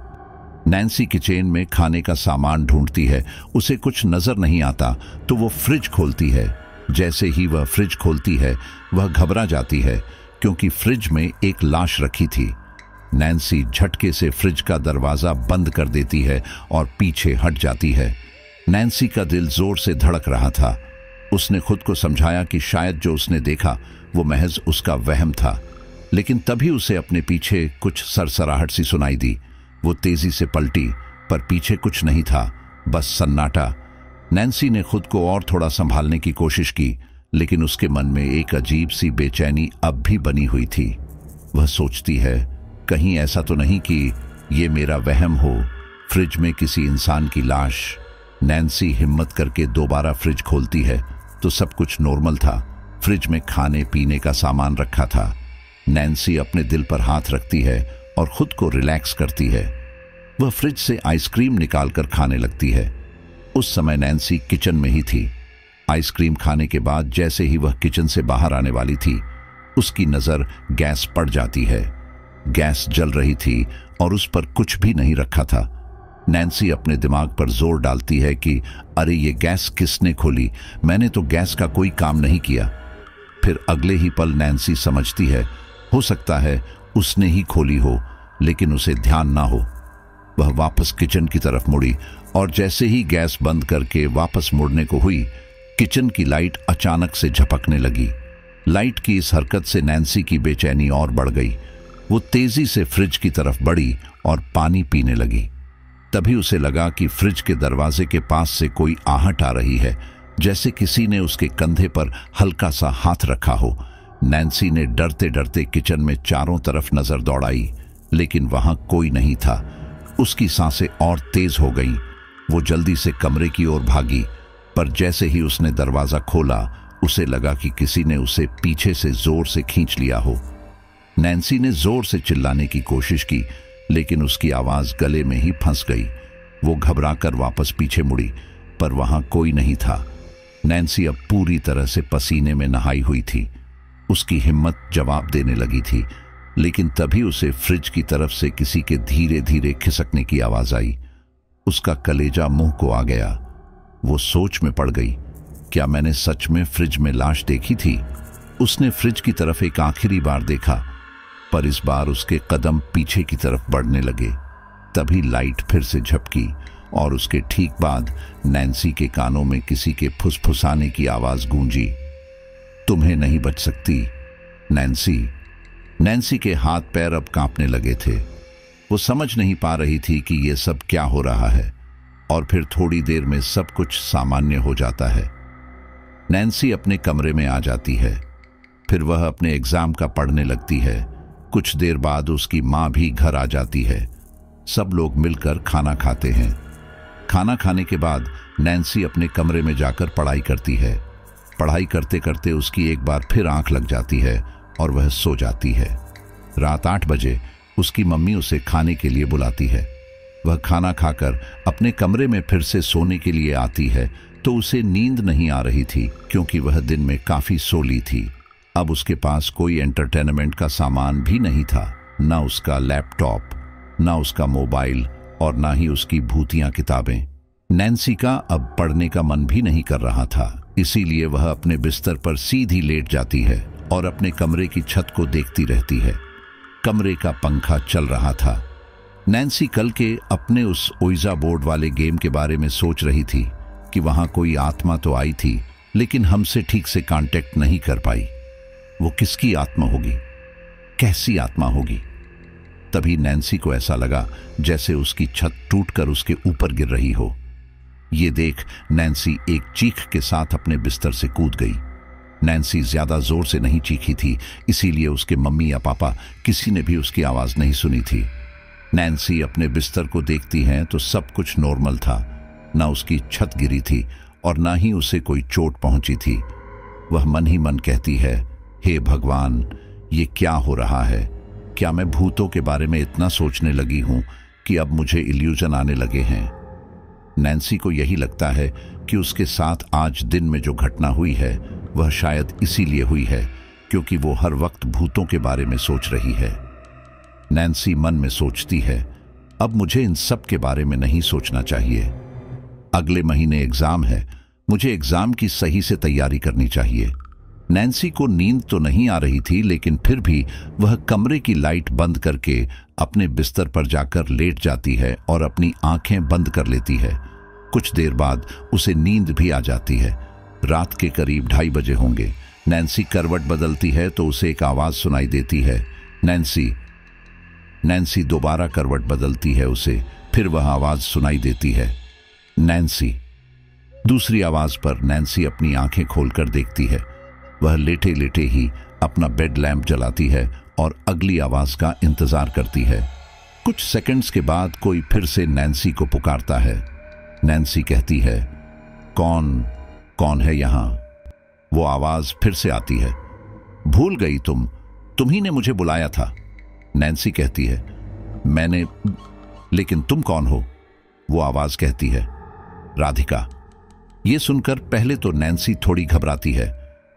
Speaker 1: नैन्सी किचन में खाने का सामान ढूंढती है। उसे कुछ नजर नहीं आता तो वो फ्रिज खोलती है। जैसे ही वह फ्रिज खोलती है वह घबरा जाती है, क्योंकि फ्रिज में एक लाश रखी थी। नैन्सी झटके से फ्रिज का दरवाजा बंद कर देती है और पीछे हट जाती है। नैन्सी का दिल जोर से धड़क रहा था। उसने खुद को समझाया कि शायद जो उसने देखा वो महज उसका वहम था, लेकिन तभी उसे अपने पीछे कुछ सरसराहट सी सुनाई दी। वो तेजी से पलटी, पर पीछे कुछ नहीं था, बस सन्नाटा। नैन्सी ने खुद को और थोड़ा संभालने की कोशिश की, लेकिन उसके मन में एक अजीब सी बेचैनी अब भी बनी हुई थी। वह सोचती है कहीं ऐसा तो नहीं कि ये मेरा वहम हो, फ्रिज में किसी इंसान की लाश। नैन्सी हिम्मत करके दोबारा फ्रिज खोलती है तो सब कुछ नॉर्मल था। फ्रिज में खाने पीने का सामान रखा था। नैन्सी अपने दिल पर हाथ रखती है और खुद को रिलैक्स करती है। वह फ्रिज से आइसक्रीम निकालकर खाने लगती है। उस समय नैन्सी किचन में ही थी। आइसक्रीम खाने के बाद जैसे ही वह किचन से बाहर आने वाली थी, उसकी नजर गैस पड़ जाती है। गैस जल रही थी और उस पर कुछ भी नहीं रखा था। नैन्सी अपने दिमाग पर जोर डालती है कि अरे ये गैस किसने खोली, मैंने तो गैस का कोई काम नहीं किया। फिर अगले ही पल नैन्सी समझती है, हो सकता है उसने ही खोली हो, लेकिन उसे ध्यान ना हो। वह वापस किचन की तरफ मुड़ी और जैसे ही गैस बंद करके वापस मुड़ने को हुई, किचन की लाइट अचानक से झपकने लगी। लाइट की इस हरकत से नैन्सी की बेचैनी और बढ़ गई। वो तेजी से फ्रिज की तरफ बढ़ी और पानी पीने लगी। तभी उसे लगा कि फ्रिज के दरवाजे के पास से कोई आहट आ रही है, जैसे किसी ने उसके कंधे पर हल्का सा हाथ रखा हो। नैन्सी ने डरते डरते किचन में चारों तरफ नजर दौड़ाई, लेकिन वहां कोई नहीं था। उसकी सांसें और तेज हो गईं। वो जल्दी से कमरे की ओर भागी, पर जैसे ही उसने दरवाजा खोला, उसे लगा कि किसी ने उसे पीछे से जोर से खींच लिया हो। नैन्सी ने जोर से चिल्लाने की कोशिश की, लेकिन उसकी आवाज गले में ही फंस गई। वो घबराकर वापस पीछे मुड़ी, पर वहां कोई नहीं था। नैन्सी अब पूरी तरह से पसीने में नहाई हुई थी। उसकी हिम्मत जवाब देने लगी थी, लेकिन तभी उसे फ्रिज की तरफ से किसी के धीरे धीरे खिसकने की आवाज आई। उसका कलेजा मुंह को आ गया। वो सोच में पड़ गई, क्या मैंने सच में फ्रिज में लाश देखी थी? उसने फ्रिज की तरफ एक आखिरी बार देखा, पर इस बार उसके कदम पीछे की तरफ बढ़ने लगे। तभी लाइट फिर से झपकी और उसके ठीक बाद नैन्सी के कानों में किसी के फुसफुसाने की आवाज गूंजी, तुम्हें नहीं बच सकती नैन्सी। नैन्सी के हाथ पैर अब कांपने लगे थे। वो समझ नहीं पा रही थी कि ये सब क्या हो रहा है, और फिर थोड़ी देर में सब कुछ सामान्य हो जाता है। नैन्सी अपने कमरे में आ जाती है। फिर वह अपने एग्जाम का पढ़ने लगती है। कुछ देर बाद उसकी माँ भी घर आ जाती है। सब लोग मिलकर खाना खाते हैं। खाना खाने के बाद नैन्सी अपने कमरे में जाकर पढ़ाई करती है। पढ़ाई करते करते उसकी एक बार फिर आंख लग जाती है और वह सो जाती है। रात 8 बजे उसकी मम्मी उसे खाने के लिए बुलाती है। वह खाना खाकर अपने कमरे में फिर से सोने के लिए आती है, तो उसे नींद नहीं आ रही थी, क्योंकि वह दिन में काफी सो ली थी। अब उसके पास कोई एंटरटेनमेंट का सामान भी नहीं था, ना उसका लैपटॉप, ना उसका मोबाइल और ना ही उसकी भूतिया किताबें। नैन्सी का अब पढ़ने का मन भी नहीं कर रहा था, इसीलिए वह अपने बिस्तर पर सीधी लेट जाती है और अपने कमरे की छत को देखती रहती है। कमरे का पंखा चल रहा था। नैन्सी कल के अपने उस ओइजा बोर्ड वाले गेम के बारे में सोच रही थी कि वहां कोई आत्मा तो आई थी, लेकिन हमसे ठीक से कांटेक्ट नहीं कर पाई। वो किसकी आत्मा होगी? कैसी आत्मा होगी? तभी नैन्सी को ऐसा लगा जैसे उसकी छत टूटकर उसके ऊपर गिर रही हो। ये देख नैन्सी एक चीख के साथ अपने बिस्तर से कूद गई। नैन्सी ज्यादा जोर से नहीं चीखी थी, इसीलिए उसके मम्मी या पापा किसी ने भी उसकी आवाज नहीं सुनी थी। नैन्सी अपने बिस्तर को देखती है तो सब कुछ नॉर्मल था। ना उसकी छत गिरी थी और ना ही उसे कोई चोट पहुंची थी। वह मन ही मन कहती है, हे भगवान, ये क्या हो रहा है? क्या मैं भूतों के बारे में इतना सोचने लगी हूं कि अब मुझे इल्यूजन आने लगे हैं? नैन्सी को यही लगता है कि उसके साथ आज दिन में जो घटना हुई है वह शायद इसीलिए हुई है क्योंकि वो हर वक्त भूतों के बारे में सोच रही है। नैन्सी मन में सोचती है, अब मुझे इन सब के बारे में नहीं सोचना चाहिए। अगले महीने एग्जाम है, मुझे एग्जाम की सही से तैयारी करनी चाहिए। नैन्सी को नींद तो नहीं आ रही थी, लेकिन फिर भी वह कमरे की लाइट बंद करके अपने बिस्तर पर जाकर लेट जाती है और अपनी आंखें बंद कर लेती है। कुछ देर बाद उसे नींद भी आ जाती है। रात के करीब 2:30 बजे होंगे। नैन्सी करवट बदलती है तो उसे एक आवाज सुनाई देती है, नैन्सी। नैन्सी दोबारा करवट बदलती है उसे, फिर वह आवाज सुनाई देती है, नैन्सी। दूसरी आवाज पर नैन्सी अपनी आंखें खोलकर देखती है। वह लेटे लेटे ही अपना बेड लैंप जलाती है और अगली आवाज का इंतजार करती है। कुछ सेकंड्स के बाद कोई फिर से नैन्सी को पुकारता है। नैन्सी कहती है, कौन है यहां? वो आवाज फिर से आती है, भूल गई तुम ही ने मुझे बुलाया था। नैन्सी कहती है, मैंने, लेकिन तुम कौन हो? वो आवाज कहती है, राधिका। ये सुनकर पहले तो नैन्सी थोड़ी घबराती है,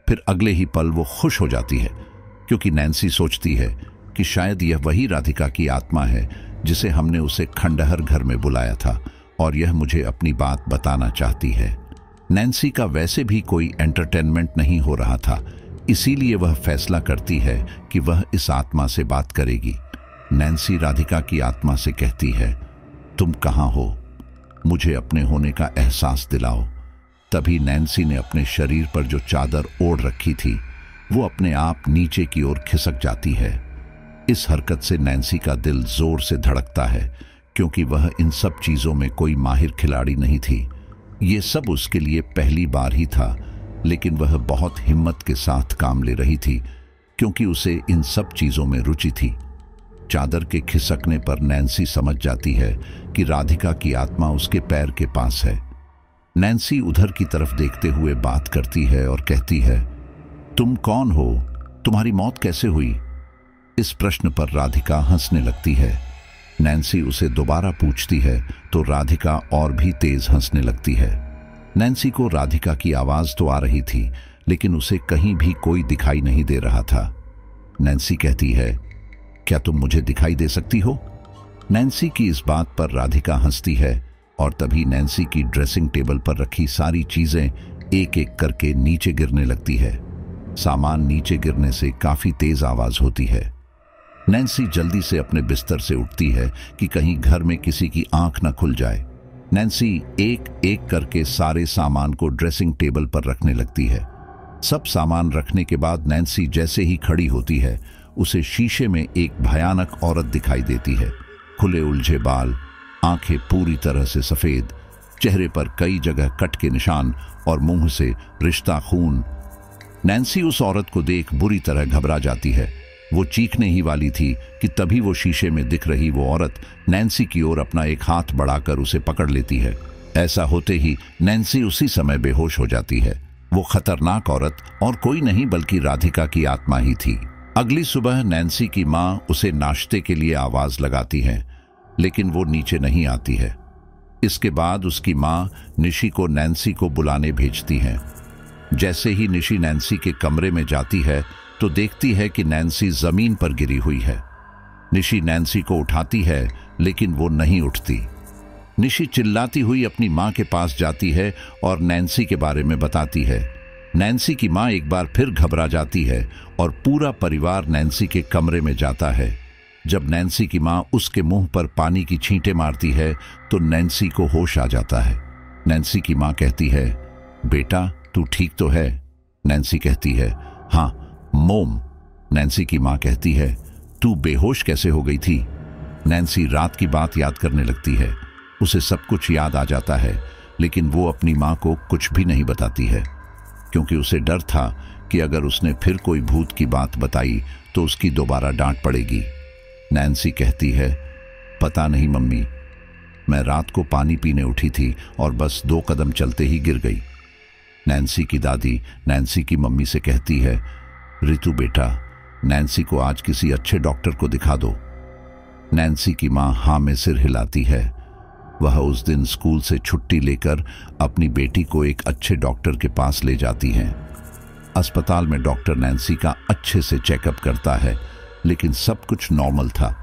Speaker 1: फिर अगले ही पल वो खुश हो जाती है, क्योंकि नैन्सी सोचती है कि शायद यह वही राधिका की आत्मा है जिसे हमने उसे खंडहर घर में बुलाया था और यह मुझे अपनी बात बताना चाहती है। नैन्सी का वैसे भी कोई एंटरटेनमेंट नहीं हो रहा था, इसीलिए वह फैसला करती है कि वह इस आत्मा से बात करेगी। नैन्सी राधिका की आत्मा से कहती है, तुम कहाँ हो? मुझे अपने होने का एहसास दिलाओ। तभी नैन्सी ने अपने शरीर पर जो चादर ओढ़ रखी थी वो अपने आप नीचे की ओर खिसक जाती है। इस हरकत से नैन्सी का दिल जोर से धड़कता है, क्योंकि वह इन सब चीजों में कोई माहिर खिलाड़ी नहीं थी। ये सब उसके लिए पहली बार ही था, लेकिन वह बहुत हिम्मत के साथ काम ले रही थी, क्योंकि उसे इन सब चीजों में रुचि थी। चादर के खिसकने पर नैन्सी समझ जाती है कि राधिका की आत्मा उसके पैर के पास है। नैन्सी उधर की तरफ देखते हुए बात करती है और कहती है, तुम कौन हो? तुम्हारी मौत कैसे हुई? इस प्रश्न पर राधिका हंसने लगती है। नैन्सी उसे दोबारा पूछती है तो राधिका और भी तेज हंसने लगती है। नैन्सी को राधिका की आवाज तो आ रही थी, लेकिन उसे कहीं भी कोई दिखाई नहीं दे रहा था। नैन्सी कहती है, क्या तुम मुझे दिखाई दे सकती हो? नैन्सी की इस बात पर राधिका हंसती है और तभी नैन्सी की ड्रेसिंग टेबल पर रखी सारी चीजें एक एक करके नीचे गिरने लगती है। सामान नीचे गिरने से काफी तेज आवाज होती है। नैन्सी जल्दी से अपने बिस्तर से उठती है कि कहीं घर में किसी की आंख न खुल जाए। नैन्सी एक एक करके सारे सामान को ड्रेसिंग टेबल पर रखने लगती है। सब सामान रखने के बाद नैन्सी जैसे ही खड़ी होती है, उसे शीशे में एक भयानक औरत दिखाई देती है। खुले उलझे बाल, आंखें पूरी तरह से सफेद, चेहरे पर कई जगह कट के निशान और मुंह से रिश्ता खून। नैन्सी उस औरत को देख बुरी तरह घबरा जाती है। वो चीखने ही वाली थी कि तभी वो शीशे में दिख रही वो औरत नैन्सी की ओर अपना एक हाथ बढ़ाकर उसे पकड़ लेती है। ऐसा होते ही नैन्सी उसी समय बेहोश हो जाती है। वो खतरनाक औरत और कोई नहीं बल्कि राधिका की आत्मा ही थी। अगली सुबह नैन्सी की माँ उसे नाश्ते के लिए आवाज लगाती है, लेकिन वो नीचे नहीं आती है। इसके बाद उसकी माँ निशी को नैन्सी को बुलाने भेजती है। जैसे ही निशी नैन्सी के कमरे में जाती है तो देखती है कि नैन्सी जमीन पर गिरी हुई है। निशी नैन्सी को उठाती है, लेकिन वो नहीं उठती। निशी चिल्लाती हुई अपनी माँ के पास जाती है और नैन्सी के बारे में बताती है। नैन्सी की माँ एक बार फिर घबरा जाती है और पूरा परिवार नैन्सी के कमरे में जाता है। जब नैन्सी की माँ उसके मुंह पर पानी की छींटे मारती है तो नैन्सी को होश आ जाता है। नैन्सी की माँ कहती है, बेटा तू ठीक तो है? नैन्सी कहती है, हाँ मोम। नैन्सी की माँ कहती है, तू बेहोश कैसे हो गई थी? नैन्सी रात की बात याद करने लगती है। उसे सब कुछ याद आ जाता है, लेकिन वो अपनी माँ को कुछ भी नहीं बताती है, क्योंकि उसे डर था कि अगर उसने फिर कोई भूत की बात बताई तो उसकी दोबारा डांट पड़ेगी। नैन्सी कहती है, पता नहीं मम्मी, मैं रात को पानी पीने उठी थी और बस 2 कदम चलते ही गिर गई। नैन्सी की दादी नैन्सी की मम्मी से कहती है, रितु बेटा, नैन्सी को आज किसी अच्छे डॉक्टर को दिखा दो। नैन्सी की माँ हाँ में सिर हिलाती है। वह उस दिन स्कूल से छुट्टी लेकर अपनी बेटी को एक अच्छे डॉक्टर के पास ले जाती हैं। अस्पताल में डॉक्टर नैन्सी का अच्छे से चेकअप करता है, लेकिन सब कुछ नॉर्मल था।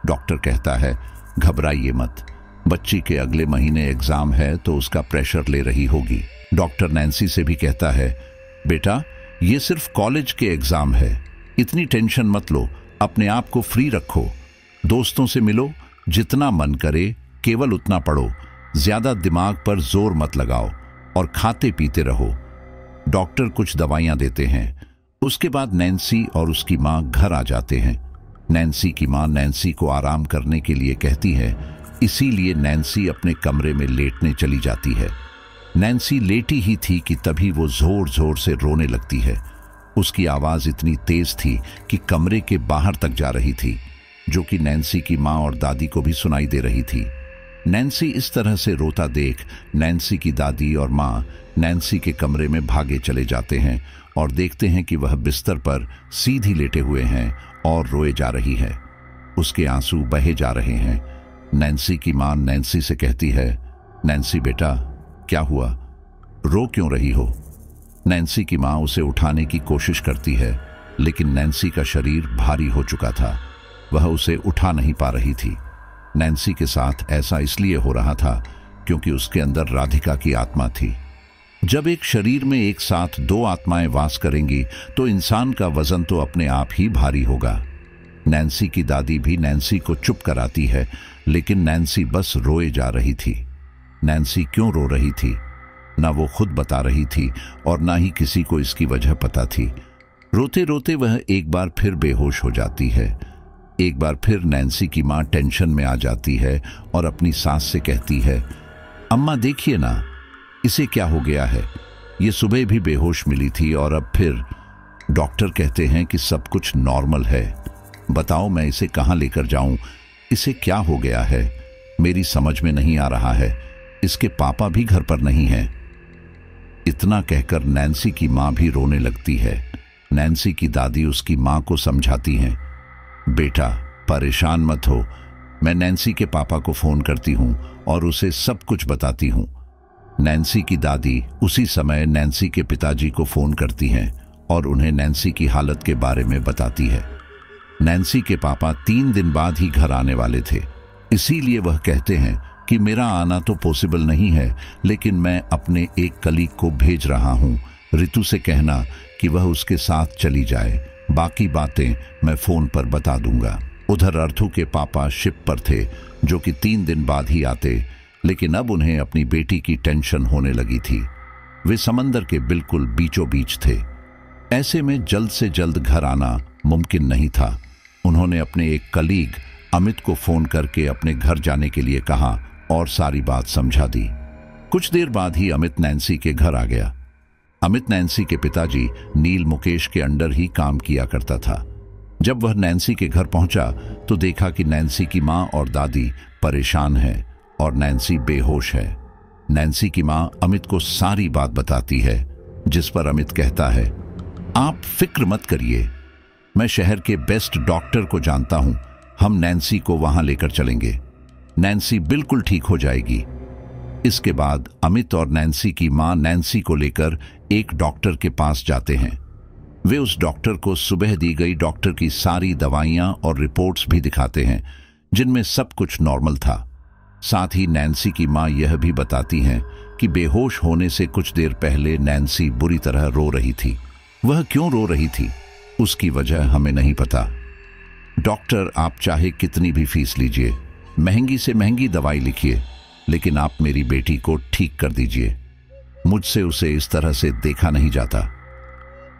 Speaker 1: डॉक्टर कहता है, घबराइए मत, बच्ची के अगले महीने एग्जाम है तो उसका प्रेशर ले रही होगी। डॉक्टर नैन्सी से भी कहता है, बेटा ये सिर्फ कॉलेज के एग्जाम है, इतनी टेंशन मत लो, अपने आप को फ्री रखो, दोस्तों से मिलो, जितना मन करे केवल उतना पढ़ो, ज्यादा दिमाग पर जोर मत लगाओ और खाते पीते रहो। डॉक्टर कुछ दवाइयां देते हैं। उसके बाद नैन्सी और उसकी माँ घर आ जाते हैं। नैन्सी की माँ नैन्सी को आराम करने के लिए कहती है, इसीलिए नैन्सी अपने कमरे में लेटने चली जाती है। नैन्सी लेटी ही थी कि तभी वो जोर जोर से रोने लगती है। उसकी आवाज इतनी तेज थी कि कमरे के बाहर तक जा रही थी, जो कि नैन्सी की माँ और दादी को भी सुनाई दे रही थी। नैन्सी इस तरह से रोता देख नैन्सी की दादी और माँ नैन्सी के कमरे में भागे चले जाते हैं और देखते हैं कि वह बिस्तर पर सीधी लेटे हुए हैं और रोए जा रही है। उसके आंसू बहे जा रहे हैं। नैन्सी की मां नैन्सी से कहती है, नैन्सी बेटा क्या हुआ, रो क्यों रही हो? नैन्सी की मां उसे उठाने की कोशिश करती है, लेकिन नैन्सी का शरीर भारी हो चुका था, वह उसे उठा नहीं पा रही थी। नैन्सी के साथ ऐसा इसलिए हो रहा था क्योंकि उसके अंदर राधिका की आत्मा थी। जब एक शरीर में एक साथ दो आत्माएं वास करेंगी तो इंसान का वजन तो अपने आप ही भारी होगा। नैन्सी की दादी भी नैन्सी को चुप कराती है, लेकिन नैन्सी बस रोए जा रही थी। नैन्सी क्यों रो रही थी, ना वो खुद बता रही थी और ना ही किसी को इसकी वजह पता थी। रोते रोते वह एक बार फिर बेहोश हो जाती है। एक बार फिर नैन्सी की मां टेंशन में आ जाती है और अपनी सास से कहती है, अम्मा देखिए ना, इसे क्या हो गया है, ये सुबह भी बेहोश मिली थी और अब फिर। डॉक्टर कहते हैं कि सब कुछ नॉर्मल है, बताओ मैं इसे कहाँ लेकर जाऊं, इसे क्या हो गया है, मेरी समझ में नहीं आ रहा है, इसके पापा भी घर पर नहीं हैं। इतना कहकर नैन्सी की मां भी रोने लगती है। नैन्सी की दादी उसकी मां को समझाती हैं, बेटा परेशान मत हो, मैं नैन्सी के पापा को फोन करती हूं और उसे सब कुछ बताती हूं। नैन्सी की दादी उसी समय नैन्सी के पिताजी को फोन करती हैं और उन्हें नैन्सी की हालत के बारे में बताती है। नैन्सी के पापा 3 दिन बाद ही घर आने वाले थे, इसीलिए वह कहते हैं कि मेरा आना तो पॉसिबल नहीं है, लेकिन मैं अपने एक कलीग को भेज रहा हूं, रितु से कहना कि वह उसके साथ चली जाए, बाकी बातें मैं फोन पर बता दूंगा। उधर अर्थु के पापा शिप पर थे, जो कि 3 दिन बाद ही आते, लेकिन अब उन्हें अपनी बेटी की टेंशन होने लगी थी। वे समंदर के बिल्कुल बीचों बीच थे, ऐसे में जल्द से जल्द घर आना मुमकिन नहीं था। उन्होंने अपने एक कलीग अमित को फोन करके अपने घर जाने के लिए कहा और सारी बात समझा दी। कुछ देर बाद ही अमित नैन्सी के घर आ गया। अमित नैन्सी के पिताजी नील मुकेश के अंडर ही काम किया करता था। जब वह नैन्सी के घर पहुंचा तो देखा कि नैन्सी की मां और दादी परेशान है और नैन्सी बेहोश है। नैन्सी की मां अमित को सारी बात बताती है, जिस पर अमित कहता है, आप फिक्र मत करिए, मैं शहर के बेस्ट डॉक्टर को जानता हूं, हम नैन्सी को वहां लेकर चलेंगे, नैन्सी बिल्कुल ठीक हो जाएगी। इसके बाद अमित और नैन्सी की मां नैन्सी को लेकर एक डॉक्टर के पास जाते हैं। वे उस डॉक्टर को सुबह दी गई डॉक्टर की सारी दवाइयां और रिपोर्ट्स भी दिखाते हैं, जिनमें सब कुछ नॉर्मल था। साथ ही नैन्सी की मां यह भी बताती हैं कि बेहोश होने से कुछ देर पहले नैन्सी बुरी तरह रो रही थी। वह क्यों रो रही थी, उसकी वजह हमें नहीं पता। डॉक्टर आप चाहे कितनी भी फीस लीजिए, महंगी से महंगी दवाई लिखिए, लेकिन आप मेरी बेटी को ठीक कर दीजिए, मुझसे उसे इस तरह से देखा नहीं जाता।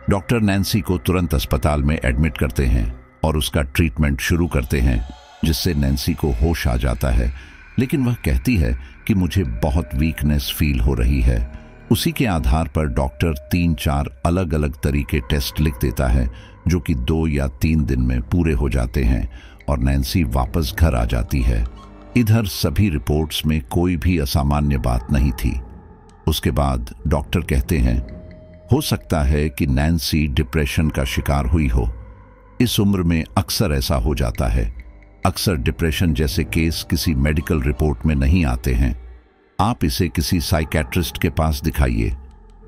Speaker 1: डॉक्टर नैन्सी को तुरंत अस्पताल में एडमिट करते हैं और उसका ट्रीटमेंट शुरू करते हैं, जिससे नैन्सी को होश आ जाता है, लेकिन वह कहती है कि मुझे बहुत वीकनेस फील हो रही है। उसी के आधार पर डॉक्टर 3-4 अलग अलग तरीके टेस्ट लिख देता है, जो कि 2 या 3 दिन में पूरे हो जाते हैं और नैन्सी वापस घर आ जाती है। इधर सभी रिपोर्ट्स में कोई भी असामान्य बात नहीं थी। उसके बाद डॉक्टर कहते हैं, हो सकता है कि नैन्सी डिप्रेशन का शिकार हुई हो। इस उम्र में अक्सर ऐसा हो जाता है। अक्सर डिप्रेशन जैसे केस किसी मेडिकल रिपोर्ट में नहीं आते हैं। आप इसे किसी साइकेट्रिस्ट के पास दिखाइए,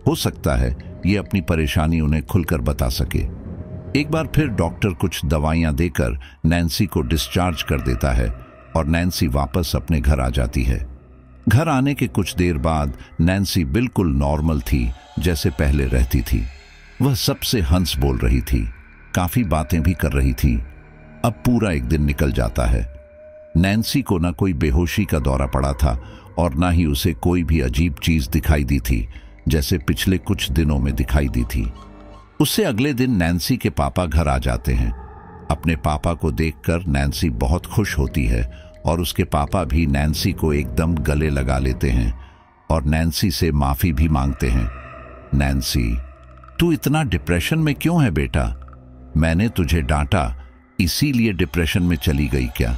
Speaker 1: हो सकता है ये अपनी परेशानी उन्हें खुलकर बता सके। एक बार फिर डॉक्टर कुछ दवाइयां देकर नैन्सी को डिस्चार्ज कर देता है और नैन्सी वापस अपने घर आ जाती है। घर आने के कुछ देर बाद नैन्सी बिल्कुल नॉर्मल थी, जैसे पहले रहती थी। वह सबसे हंस बोल रही थी, काफी बातें भी कर रही थी। अब पूरा एक दिन निकल जाता है। नैन्सी को न कोई बेहोशी का दौरा पड़ा था और न ही उसे कोई भी अजीब चीज दिखाई दी थी, जैसे पिछले कुछ दिनों में दिखाई दी थी। उससे अगले दिन नैन्सी के पापा घर आ जाते हैं। अपने पापा को देखकर नैन्सी बहुत खुश होती है और उसके पापा भी नैन्सी को एकदम गले लगा लेते हैं और नैन्सी से माफी भी मांगते हैं। नैन्सी, तू इतना डिप्रेशन में क्यों है बेटा? मैंने तुझे डांटा, इसीलिए डिप्रेशन में चली गई क्या?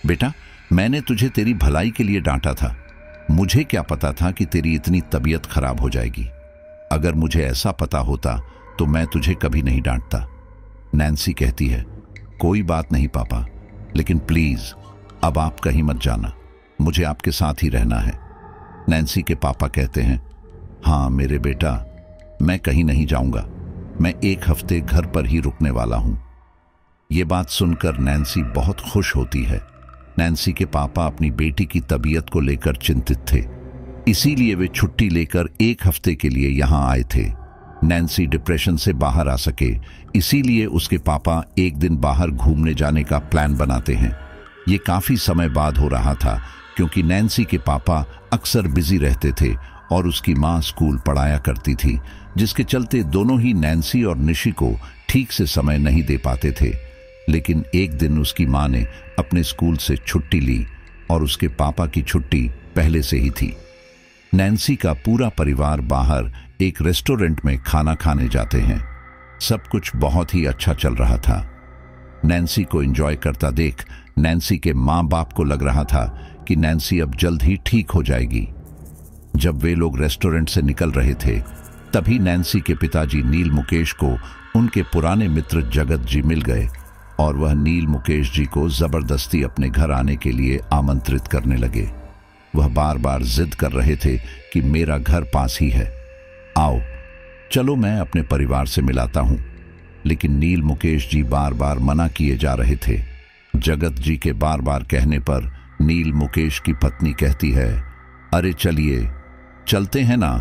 Speaker 1: बेटा, मैंने तुझे तेरी भलाई के लिए डांटा था। मुझे क्या पता था कि तेरी इतनी तबीयत खराब हो जाएगी। अगर मुझे ऐसा पता होता तो मैं तुझे कभी नहीं डांटता। नैन्सी कहती है, कोई बात नहीं पापा, लेकिन प्लीज अब आप कहीं मत जाना, मुझे आपके साथ ही रहना है। नैन्सी के पापा कहते हैं, हाँ मेरे बेटा, मैं कहीं नहीं जाऊंगा, मैं 1 हफ्ते घर पर ही रुकने वाला हूं। ये बात सुनकर नैन्सी बहुत खुश होती है। नैन्सी के पापा अपनी बेटी की तबीयत को लेकर चिंतित थे, इसीलिए वे छुट्टी लेकर 1 हफ्ते के लिए यहां आए थे। नैन्सी डिप्रेशन से बाहर आ सके, इसीलिए उसके पापा एक दिन बाहर घूमने जाने का प्लान बनाते हैं। ये काफी समय बाद हो रहा था, क्योंकि नैन्सी के पापा अक्सर बिजी रहते थे और उसकी माँ स्कूल पढ़ाया करती थी, जिसके चलते दोनों ही नैन्सी और निशी को ठीक से समय नहीं दे पाते थे। लेकिन एक दिन उसकी माँ ने अपने स्कूल से छुट्टी ली और उसके पापा की छुट्टी पहले से ही थी। नैन्सी का पूरा परिवार बाहर एक रेस्टोरेंट में खाना खाने जाते हैं। सब कुछ बहुत ही अच्छा चल रहा था। नैन्सी को एंजॉय करता देख नैन्सी के माँ बाप को लग रहा था कि नैन्सी अब जल्द ही ठीक हो जाएगी। जब वे लोग रेस्टोरेंट से निकल रहे थे, तभी नैन्सी के पिताजी नील मुकेश को उनके पुराने मित्र जगत जी मिल गए और वह नील मुकेश जी को जबरदस्ती अपने घर आने के लिए आमंत्रित करने लगे। वह बार बार जिद कर रहे थे कि मेरा घर पास ही है, आओ चलो मैं अपने परिवार से मिलाता हूं। लेकिन नील मुकेश जी बार बार मना किए जा रहे थे। जगत जी के बार बार कहने पर नील मुकेश की पत्नी कहती है, अरे चलिए चलते हैं ना,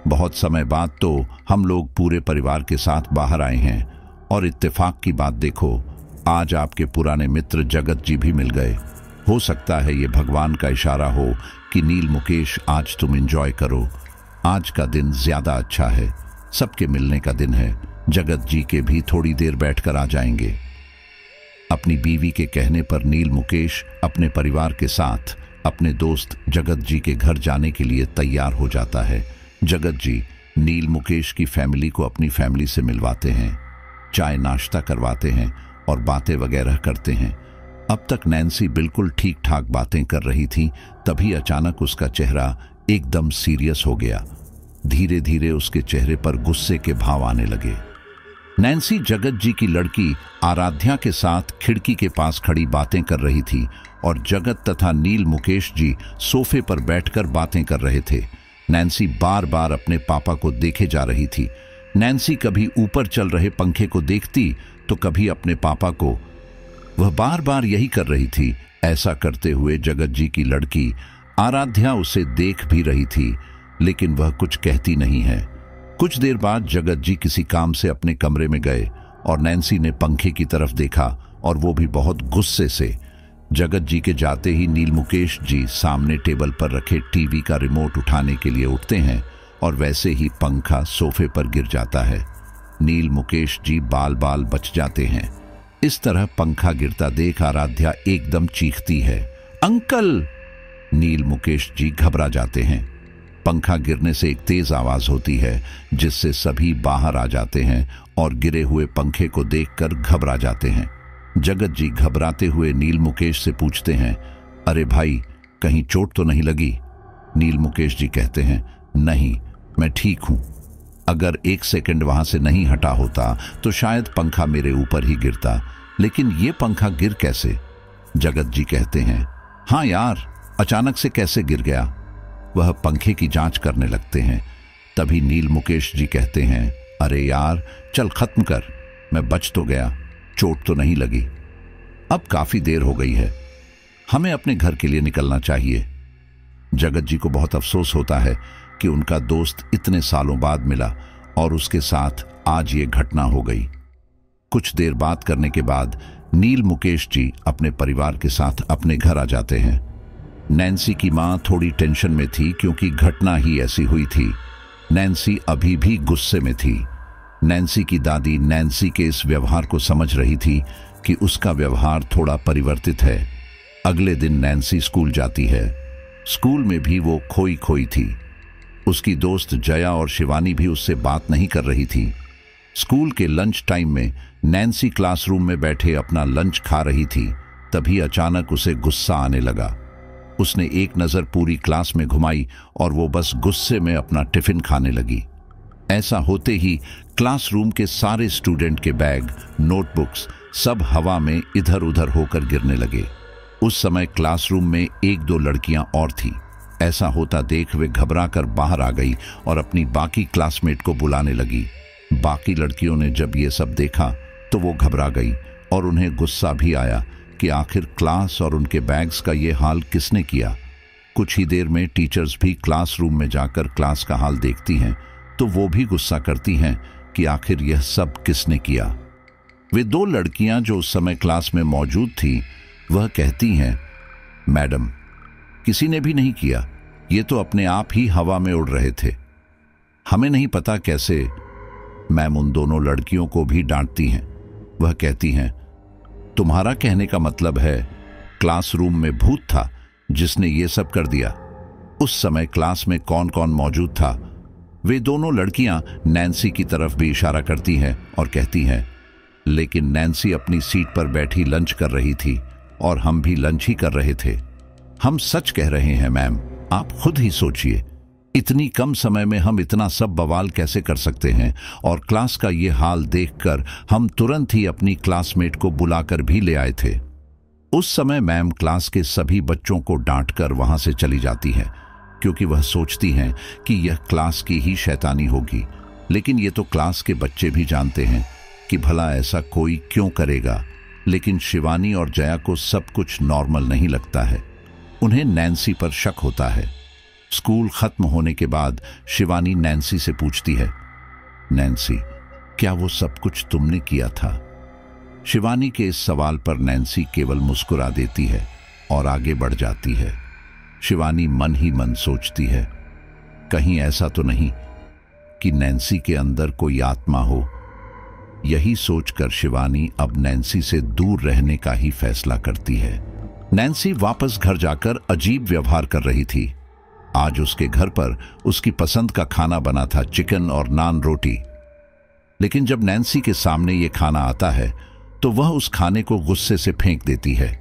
Speaker 1: बहुत समय बाद तो हम लोग पूरे परिवार के साथ बाहर आए हैं, और इत्तेफाक की बात देखो, आज आपके पुराने मित्र जगत जी भी मिल गए। हो सकता है ये भगवान का इशारा हो कि नील मुकेश आज तुम एंजॉय करो, आज का दिन ज्यादा अच्छा है, सबके मिलने का दिन है, जगत जी के भी थोड़ी देर बैठकर आ जाएंगे। अपनी बीवी के कहने पर नील मुकेश अपने परिवार के साथ अपने दोस्त जगत जी के घर जाने के लिए तैयार हो जाता है। जगत जी नील मुकेश की फैमिली को अपनी फैमिली से मिलवाते हैं, चाय नाश्ता करवाते हैं और बातें वगैरह करते हैं। अब तक नैन्सी बिल्कुल ठीक ठाक बातें कर रही थी, तभी अचानक उसका चेहरा एकदम सीरियस हो गया। धीरे धीरे उसके चेहरे पर गुस्से के भाव आने लगे। नैन्सी जगत जी की लड़की आराध्या के साथ खिड़की के पास खड़ी बातें कर रही थी और जगत तथा नील मुकेश जी सोफे पर बैठकर बातें कर रहे थे। नैन्सी बार बार अपने पापा को देखे जा रही थी। नैन्सी कभी ऊपर चल रहे पंखे को देखती तो कभी अपने पापा को। वह बार बार यही कर रही थी। ऐसा करते हुए जगत जी की लड़की आराध्या उसे देख भी रही थी, लेकिन वह कुछ कहती नहीं है। कुछ देर बाद जगत जी किसी काम से अपने कमरे में गए और नैन्सी ने पंखे की तरफ देखा, और वो भी बहुत गुस्से से। जगत जी के जाते ही नील मुकेश जी सामने टेबल पर रखे टीवी का रिमोट उठाने के लिए उठते हैं और वैसे ही पंखा सोफे पर गिर जाता है। नील मुकेश जी बाल बाल बच जाते हैं। इस तरह पंखा गिरता देख आराध्या एकदम चीखती है, अंकल! नील मुकेश जी घबरा जाते हैं। पंखा गिरने से एक तेज आवाज होती है, जिससे सभी बाहर आ जाते हैं और गिरे हुए पंखे को देखकर घबरा जाते हैं। जगत जी घबराते हुए नील मुकेश से पूछते हैं, अरे भाई, कहीं चोट तो नहीं लगी? नील मुकेश जी कहते हैं, नहीं, मैं ठीक हूं। अगर 1 सेकंड वहां से नहीं हटा होता तो शायद पंखा मेरे ऊपर ही गिरता, लेकिन ये पंखा गिर कैसे? जगत जी कहते हैं, हाँ यार, अचानक से कैसे गिर गया? वह पंखे की जांच करने लगते हैं। तभी नील मुकेश जी कहते हैं, अरे यार, चल खत्म कर, मैं बच तो गया, चोट तो नहीं लगी। अब काफी देर हो गई है, हमें अपने घर के लिए निकलना चाहिए। जगत जी को बहुत अफसोस होता है कि उनका दोस्त इतने सालों बाद मिला और उसके साथ आज ये घटना हो गई। कुछ देर बात करने के बाद नील मुकेश जी अपने परिवार के साथ अपने घर आ जाते हैं। नैन्सी की मां थोड़ी टेंशन में थी, क्योंकि घटना ही ऐसी हुई थी। नैन्सी अभी भी गुस्से में थी। नैन्सी की दादी नैन्सी के इस व्यवहार को समझ रही थी कि उसका व्यवहार थोड़ा परिवर्तित है। अगले दिन नैन्सी स्कूल जाती है। स्कूल में भी वो खोई खोई थी। उसकी दोस्त जया और शिवानी भी उससे बात नहीं कर रही थी। स्कूल के लंच टाइम में नैन्सी क्लासरूम में बैठे अपना लंच खा रही थी। तभी अचानक उसे गुस्सा आने लगा। उसने एक नजर पूरी क्लास में घुमाई और वो बस गुस्से में अपना टिफिन खाने लगी। ऐसा होते ही क्लासरूम के सारे स्टूडेंट के बैग, नोटबुक्स सब हवा में इधर उधर होकर गिरने लगे। उस समय क्लासरूम में एक दो लड़कियां और थीं। ऐसा होता देख वे घबरा कर बाहर आ गई और अपनी बाकी क्लासमेट को बुलाने लगी। बाकी लड़कियों ने जब ये सब देखा तो वो घबरा गई और उन्हें गुस्सा भी आया कि आखिर क्लास और उनके बैग्स का ये हाल किसने किया। कुछ ही देर में टीचर्स भी क्लासरूम में जाकर क्लास का हाल देखती हैं तो वो भी गुस्सा करती हैं कि आखिर यह सब किसने किया। वे दो लड़कियां जो उस समय क्लास में मौजूद थीं वह कहती हैं, मैडम किसी ने भी नहीं किया, ये तो अपने आप ही हवा में उड़ रहे थे, हमें नहीं पता कैसे। मैम उन दोनों लड़कियों को भी डांटती हैं। वह कहती हैं, तुम्हारा कहने का मतलब है क्लासरूम में भूत था जिसने ये सब कर दिया। उस समय क्लास में कौन कौन मौजूद था? वे दोनों लड़कियां नैन्सी की तरफ भी इशारा करती हैं और कहती हैं, लेकिन नैन्सी अपनी सीट पर बैठी लंच कर रही थी और हम भी लंच ही कर रहे थे। हम सच कह रहे हैं मैम, आप खुद ही सोचिए, इतनी कम समय में हम इतना सब बवाल कैसे कर सकते हैं। और क्लास का ये हाल देखकर हम तुरंत ही अपनी क्लासमेट को बुलाकर भी ले आए थे। उस समय मैम क्लास के सभी बच्चों को डांटकर वहां से चली जाती हैं क्योंकि वह सोचती हैं कि यह क्लास की ही शैतानी होगी। लेकिन ये तो क्लास के बच्चे भी जानते हैं कि भला ऐसा कोई क्यों करेगा। लेकिन शिवानी और जया को सब कुछ नॉर्मल नहीं लगता है। उन्हें नैन्सी पर शक होता है। स्कूल खत्म होने के बाद शिवानी नैन्सी से पूछती है, नैन्सी क्या वो सब कुछ तुमने किया था? शिवानी के इस सवाल पर नैन्सी केवल मुस्कुरा देती है और आगे बढ़ जाती है। शिवानी मन ही मन सोचती है, कहीं ऐसा तो नहीं कि नैन्सी के अंदर कोई आत्मा हो। यही सोचकर शिवानी अब नैन्सी से दूर रहने का ही फैसला करती है। नैन्सी वापस घर जाकर अजीब व्यवहार कर रही थी। आज उसके घर पर उसकी पसंद का खाना बना था, चिकन और नान रोटी। लेकिन जब नैन्सी के सामने ये खाना आता है तो वह उस खाने को गुस्से से फेंक देती है।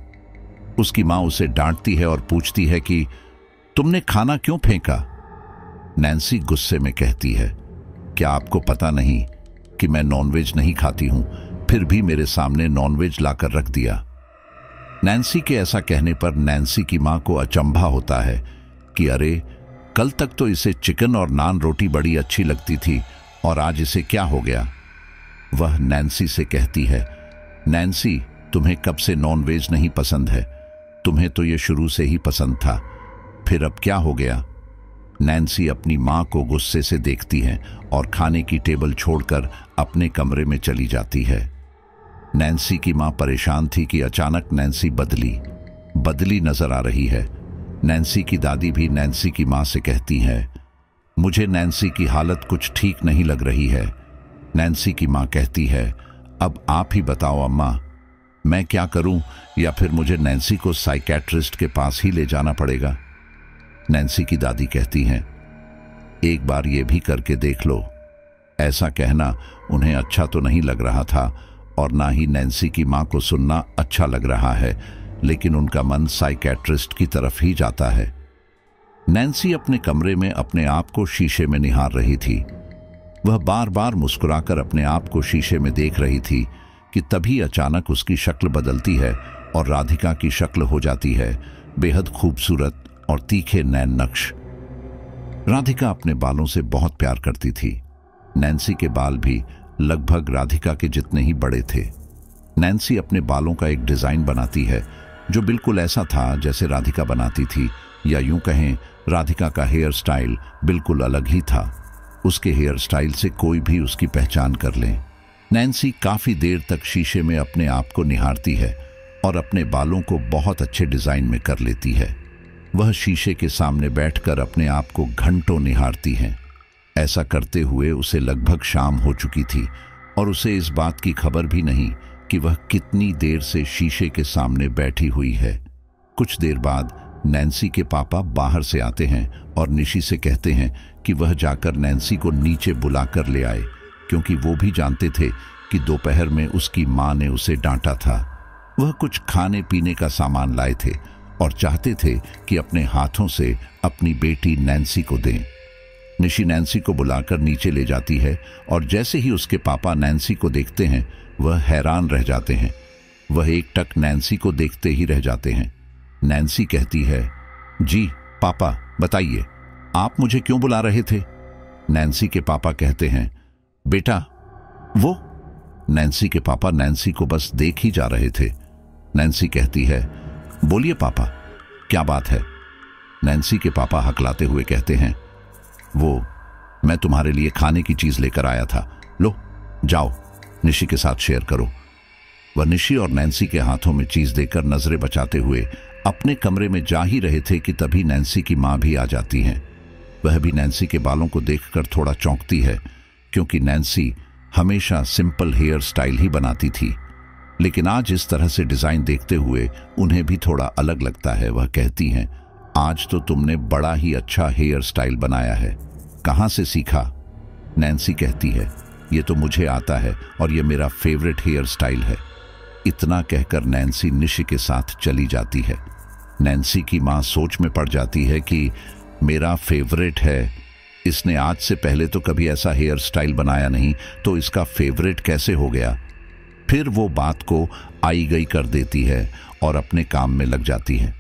Speaker 1: उसकी मां उसे डांटती है और पूछती है कि तुमने खाना क्यों फेंका? नैन्सी गुस्से में कहती है, क्या आपको पता नहीं कि मैं नॉनवेज नहीं खाती हूं, फिर भी मेरे सामने नॉनवेज लाकर रख दिया। नैन्सी के ऐसा कहने पर नैन्सी की मां को अचंभा होता है कि अरे, कल तक तो इसे चिकन और नान रोटी बड़ी अच्छी लगती थी और आज इसे क्या हो गया। वह नैन्सी से कहती है, नैन्सी तुम्हें कब से नॉनवेज नहीं पसंद है? तुम्हें तो ये शुरू से ही पसंद था, फिर अब क्या हो गया? नैन्सी अपनी मां को गुस्से से देखती है और खाने की टेबल छोड़कर अपने कमरे में चली जाती है। नैन्सी की मां परेशान थी कि अचानक नैन्सी बदली नजर आ रही है। नैन्सी की दादी भी नैन्सी की मां से कहती है, मुझे नैन्सी की हालत कुछ ठीक नहीं लग रही है। नैन्सी की मां कहती है, अब आप ही बताओ अम्मा, मैं क्या करूं, या फिर मुझे नैन्सी को साइकेट्रिस्ट के पास ही ले जाना पड़ेगा? नैन्सी की दादी कहती हैं, एक बार ये भी करके देख लो। ऐसा कहना उन्हें अच्छा तो नहीं लग रहा था और ना ही नैन्सी की मां को सुनना अच्छा लग रहा है, लेकिन उनका मन साइकेट्रिस्ट की तरफ ही जाता है। नैन्सी अपने कमरे में अपने आप को शीशे में निहार रही थी। वह बार बार मुस्कुराकर अपने आप को शीशे में देख रही थी कि तभी अचानक उसकी शक्ल बदलती है और राधिका की शक्ल हो जाती है, बेहद खूबसूरत और तीखे नैन नक्श। राधिका अपने बालों से बहुत प्यार करती थी। नैन्सी के बाल भी लगभग राधिका के जितने ही बड़े थे। नैन्सी अपने बालों का एक डिजाइन बनाती है जो बिल्कुल ऐसा था जैसे राधिका बनाती थी, या यूं कहें राधिका का हेयर स्टाइल बिल्कुल अलग ही था। उसके हेयर स्टाइल से कोई भी उसकी पहचान कर ले। नैन्सी काफी देर तक शीशे में अपने आप को निहारती है और अपने बालों को बहुत अच्छे डिजाइन में कर लेती है। वह शीशे के सामने बैठकर अपने आप को घंटों निहारती है। ऐसा करते हुए उसे लगभग शाम हो चुकी थी और उसे इस बात की खबर भी नहीं कि वह कितनी देर से शीशे के सामने बैठी हुई है। कुछ देर बाद नैन्सी के पापा बाहर से आते हैं और निशी से कहते हैं कि वह जाकर नैन्सी को नीचे बुलाकर ले आए, क्योंकि वो भी जानते थे कि दोपहर में उसकी मां ने उसे डांटा था। वह कुछ खाने पीने का सामान लाए थे और चाहते थे कि अपने हाथों से अपनी बेटी नैन्सी को दें। निशी नैन्सी को बुलाकर नीचे ले जाती है और जैसे ही उसके पापा नैन्सी को देखते हैं, वह हैरान रह जाते हैं। वह एकटक नैन्सी को देखते ही रह जाते हैं। नैन्सी कहती है, जी पापा बताइए, आप मुझे क्यों बुला रहे थे? नैन्सी के पापा कहते हैं, बेटा वो। नैन्सी के पापा नैन्सी को बस देख ही जा रहे थे। नैन्सी कहती है, बोलिए पापा, क्या बात है? नैन्सी के पापा हकलाते हुए कहते हैं, वो मैं तुम्हारे लिए खाने की चीज लेकर आया था, लो जाओ निशी के साथ शेयर करो। वह निशी और नैन्सी के हाथों में चीज देकर नजरें बचाते हुए अपने कमरे में जा ही रहे थे कि तभी नैन्सी की मां भी आ जाती हैं। वह भी नैन्सी के बालों को देखकर थोड़ा चौंकती है, क्योंकि नैन्सी हमेशा सिंपल हेयर स्टाइल ही बनाती थी, लेकिन आज इस तरह से डिजाइन देखते हुए उन्हें भी थोड़ा अलग लगता है। वह कहती हैं, आज तो तुमने बड़ा ही अच्छा हेयर स्टाइल बनाया है, कहां से सीखा? नैन्सी कहती है, ये तो मुझे आता है और ये मेरा फेवरेट हेयर स्टाइल है। इतना कहकर नैन्सी निशी के साथ चली जाती है। नैन्सी की मां सोच में पड़ जाती है कि मेरा फेवरेट है, इसने आज से पहले तो कभी ऐसा हेयर स्टाइल बनाया नहीं, तो इसका फेवरेट कैसे हो गया? फिर वो बात को आई गई कर देती है और अपने काम में लग जाती है।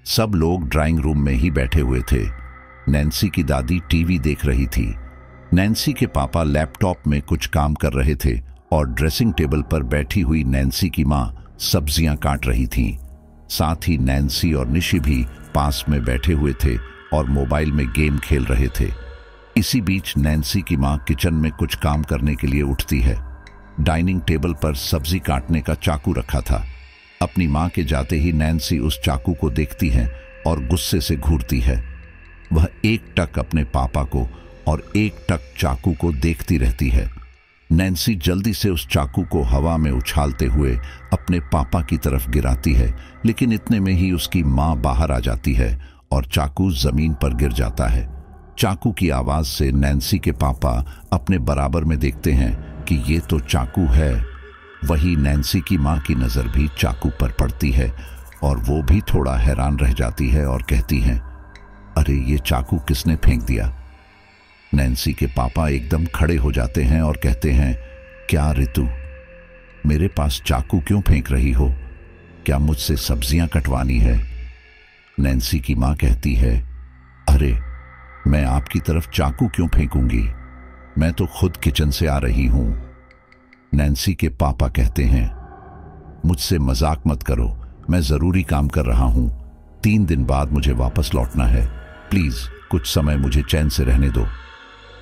Speaker 1: सब लोग ड्राइंग रूम में ही बैठे हुए थे। नैन्सी की दादी टीवी देख रही थी। नैन्सी के पापा लैपटॉप में कुछ काम कर रहे थे और ड्रेसिंग टेबल पर बैठी हुई नैन्सी की मां सब्जियां काट रही थीं। साथ ही नैन्सी और निशी भी पास में बैठे हुए थे और मोबाइल में गेम खेल रहे थे। इसी बीच नैन्सी की मां किचन में कुछ काम करने के लिए उठती है। डाइनिंग टेबल पर सब्जी काटने का चाकू रखा था। अपनी मां के जाते ही नैन्सी उस चाकू को देखती है और गुस्से से घूरती है। वह एक टक अपने पापा को और एक टक चाकू को देखती रहती है। नैन्सी जल्दी से उस चाकू को हवा में उछालते हुए अपने पापा की तरफ गिराती है, लेकिन इतने में ही उसकी मां बाहर आ जाती है और चाकू जमीन पर गिर जाता है। चाकू की आवाज से नैन्सी के पापा अपने बराबर में देखते हैं कि ये तो चाकू है। वही नैन्सी की मां की नजर भी चाकू पर पड़ती है और वो भी थोड़ा हैरान रह जाती है और कहती हैं, अरे ये चाकू किसने फेंक दिया? नैन्सी के पापा एकदम खड़े हो जाते हैं और कहते हैं, क्या रितु, मेरे पास चाकू क्यों फेंक रही हो? क्या मुझसे सब्जियां कटवानी है? नैन्सी की मां कहती है, अरे मैं आपकी तरफ चाकू क्यों फेंकूंगी? मैं तो खुद किचन से आ रही हूं। नैन्सी के पापा कहते हैं, मुझसे मजाक मत करो, मैं जरूरी काम कर रहा हूं। 3 दिन बाद मुझे वापस लौटना है, प्लीज कुछ समय मुझे चैन से रहने दो।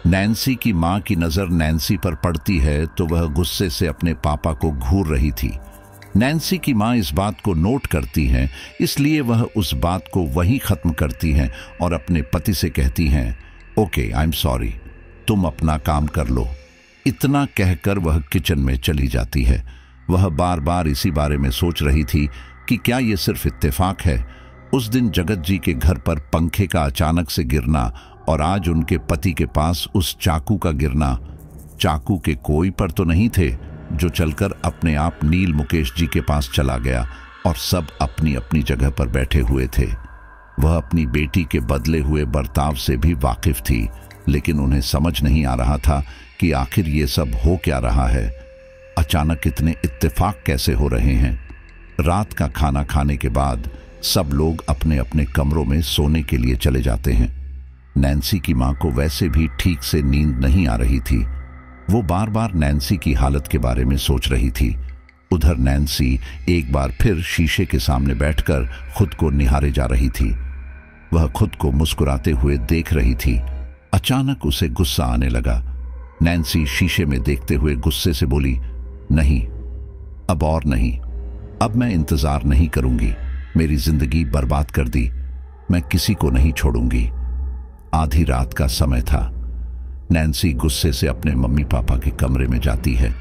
Speaker 1: नैन्सी की मां की नजर नैन्सी पर पड़ती है तो वह गुस्से से अपने पापा को घूर रही थी। नैन्सी की मां इस बात को नोट करती हैं, इसलिए वह उस बात को वहीं खत्म करती हैं और अपने पति से कहती हैं, ओके आई एम सॉरी, तुम अपना काम कर लो। इतना कहकर वह किचन में चली जाती है। वह बार बार इसी बारे में सोच रही थी कि क्या यह सिर्फ इत्तेफाक है। उस दिन जगत जी के घर पर पंखे का अचानक से गिरना और आज उनके पति के पास उस चाकू का गिरना। चाकू के कोई पर तो नहीं थे जो चलकर अपने आप नील मुकेश जी के पास चला गया और सब अपनी अपनी जगह पर बैठे हुए थे। वह अपनी बेटी के बदले हुए बर्ताव से भी वाकिफ थी, लेकिन उन्हें समझ नहीं आ रहा था कि आखिर ये सब हो क्या रहा है। अचानक इतने इत्तेफाक कैसे हो रहे हैं। रात का खाना खाने के बाद सब लोग अपने अपने कमरों में सोने के लिए चले जाते हैं। नैन्सी की मां को वैसे भी ठीक से नींद नहीं आ रही थी। वो बार बार नैन्सी की हालत के बारे में सोच रही थी। उधर नैन्सी एक बार फिर शीशे के सामने बैठकर खुद को निहारे जा रही थी। वह खुद को मुस्कुराते हुए देख रही थी। अचानक उसे गुस्सा आने लगा। नैन्सी शीशे में देखते हुए गुस्से से बोली, नहीं, अब और नहीं, अब मैं इंतजार नहीं करूंगी। मेरी जिंदगी बर्बाद कर दी, मैं किसी को नहीं छोड़ूंगी। आधी रात का समय था। नैन्सी गुस्से से अपने मम्मी पापा के कमरे में जाती है।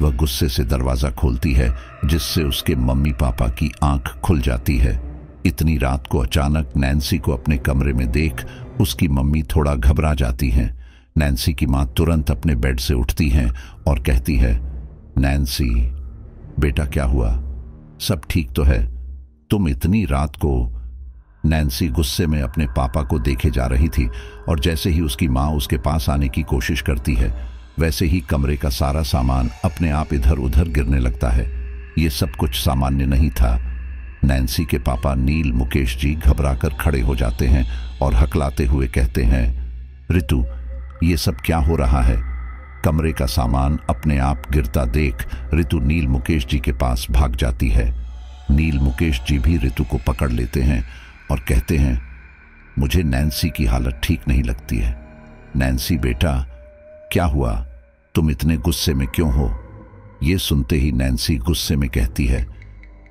Speaker 1: वह गुस्से से दरवाजा खोलती है, जिससे उसके मम्मी पापा की आंख खुल जाती है। इतनी रात को अचानक नैन्सी को अपने कमरे में देख उसकी मम्मी थोड़ा घबरा जाती हैं। नैन्सी की मां तुरंत अपने बेड से उठती हैं और कहती है, नैन्सी बेटा क्या हुआ, सब ठीक तो है? तुम इतनी रात को। नैन्सी गुस्से में अपने पापा को देखे जा रही थी और जैसे ही उसकी मां उसके पास आने की कोशिश करती है, वैसे ही कमरे का सारा सामान अपने आप इधर उधर गिरने लगता है। ये सब कुछ सामान्य नहीं था। नैन्सी के पापा नील मुकेश जी घबराकर खड़े हो जाते हैं और हकलाते हुए कहते हैं, रितु, ये सब क्या हो रहा है? कमरे का सामान अपने आप गिरता देख रितु नील मुकेश जी के पास भाग जाती है। नील मुकेश जी भी रितु को पकड़ लेते हैं और कहते हैं, मुझे नैन्सी की हालत ठीक नहीं लगती है। नैन्सी बेटा, क्या हुआ? तुम इतने गुस्से में क्यों हो? ये सुनते ही नैन्सी गुस्से में कहती है,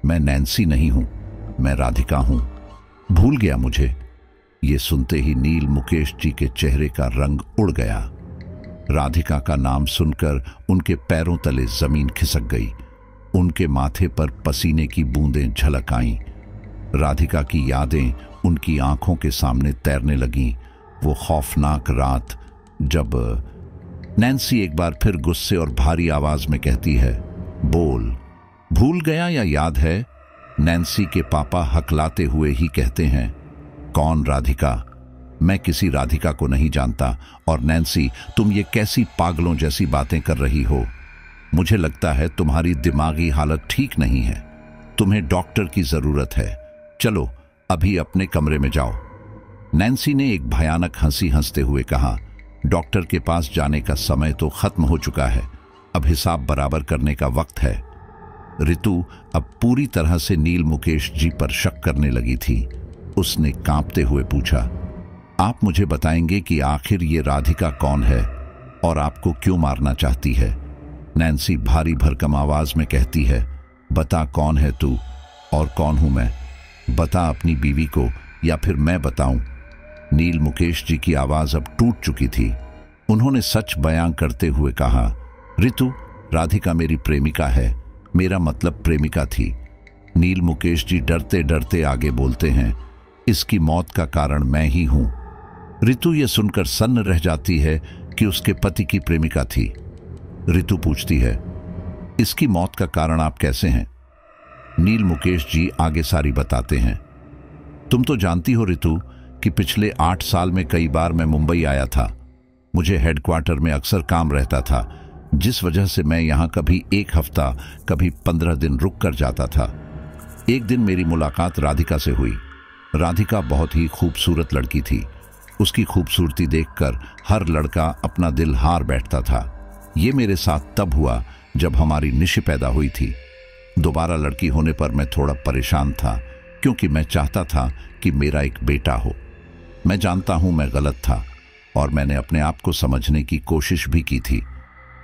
Speaker 1: मैं नैन्सी नहीं हूं, मैं राधिका हूं, भूल गया मुझे। ये सुनते ही नील मुकेश जी के चेहरे का रंग उड़ गया। राधिका का नाम सुनकर उनके पैरों तले जमीन खिसक गई। उनके माथे पर पसीने की बूंदें झलक आईं। राधिका की यादें उनकी आंखों के सामने तैरने लगीं। वो खौफनाक रात जब नैन्सी एक बार फिर गुस्से और भारी आवाज में कहती है, बोल, भूल गया या याद है? नैन्सी के पापा हकलाते हुए ही कहते हैं, कौन राधिका? मैं किसी राधिका को नहीं जानता। और नैन्सी, तुम ये कैसी पागलों जैसी बातें कर रही हो? मुझे लगता है तुम्हारी दिमागी हालत ठीक नहीं है। तुम्हें डॉक्टर की जरूरत है। चलो अभी अपने कमरे में जाओ। नैन्सी ने एक भयानक हंसी हंसते हुए कहा, डॉक्टर के पास जाने का समय तो खत्म हो चुका है, अब हिसाब बराबर करने का वक्त है। रितु अब पूरी तरह से नील मुकेश जी पर शक करने लगी थी। उसने कांपते हुए पूछा, आप मुझे बताएंगे कि आखिर ये राधिका कौन है और आपको क्यों मारना चाहती है? नैन्सी भारी भरकम आवाज में कहती है, बता कौन है तू और कौन हूं मैं? बता अपनी बीवी को या फिर मैं बताऊं? नील मुकेश जी की आवाज अब टूट चुकी थी। उन्होंने सच बयां करते हुए कहा, रितु, राधिका मेरी प्रेमिका है, मेरा मतलब प्रेमिका थी। नील मुकेश जी डरते डरते आगे बोलते हैं, इसकी मौत का कारण मैं ही हूं। रितु ये सुनकर सन्न रह जाती है कि उसके पति की प्रेमिका थी। रितु पूछती है, इसकी मौत का कारण आप कैसे हैं? नील मुकेश जी आगे सारी बताते हैं, तुम तो जानती हो रितु कि पिछले 8 साल में कई बार मैं मुंबई आया था। मुझे हेडक्वार्टर में अक्सर काम रहता था, जिस वजह से मैं यहां कभी 1 हफ्ता, कभी 15 दिन रुक कर जाता था। एक दिन मेरी मुलाकात राधिका से हुई। राधिका बहुत ही खूबसूरत लड़की थी। उसकी खूबसूरती देखकर हर लड़का अपना दिल हार बैठता था। ये मेरे साथ तब हुआ जब हमारी निशि पैदा हुई थी। दोबारा लड़की होने पर मैं थोड़ा परेशान था, क्योंकि मैं चाहता था कि मेरा एक बेटा हो। मैं जानता हूं मैं गलत था और मैंने अपने आप को समझने की कोशिश भी की थी,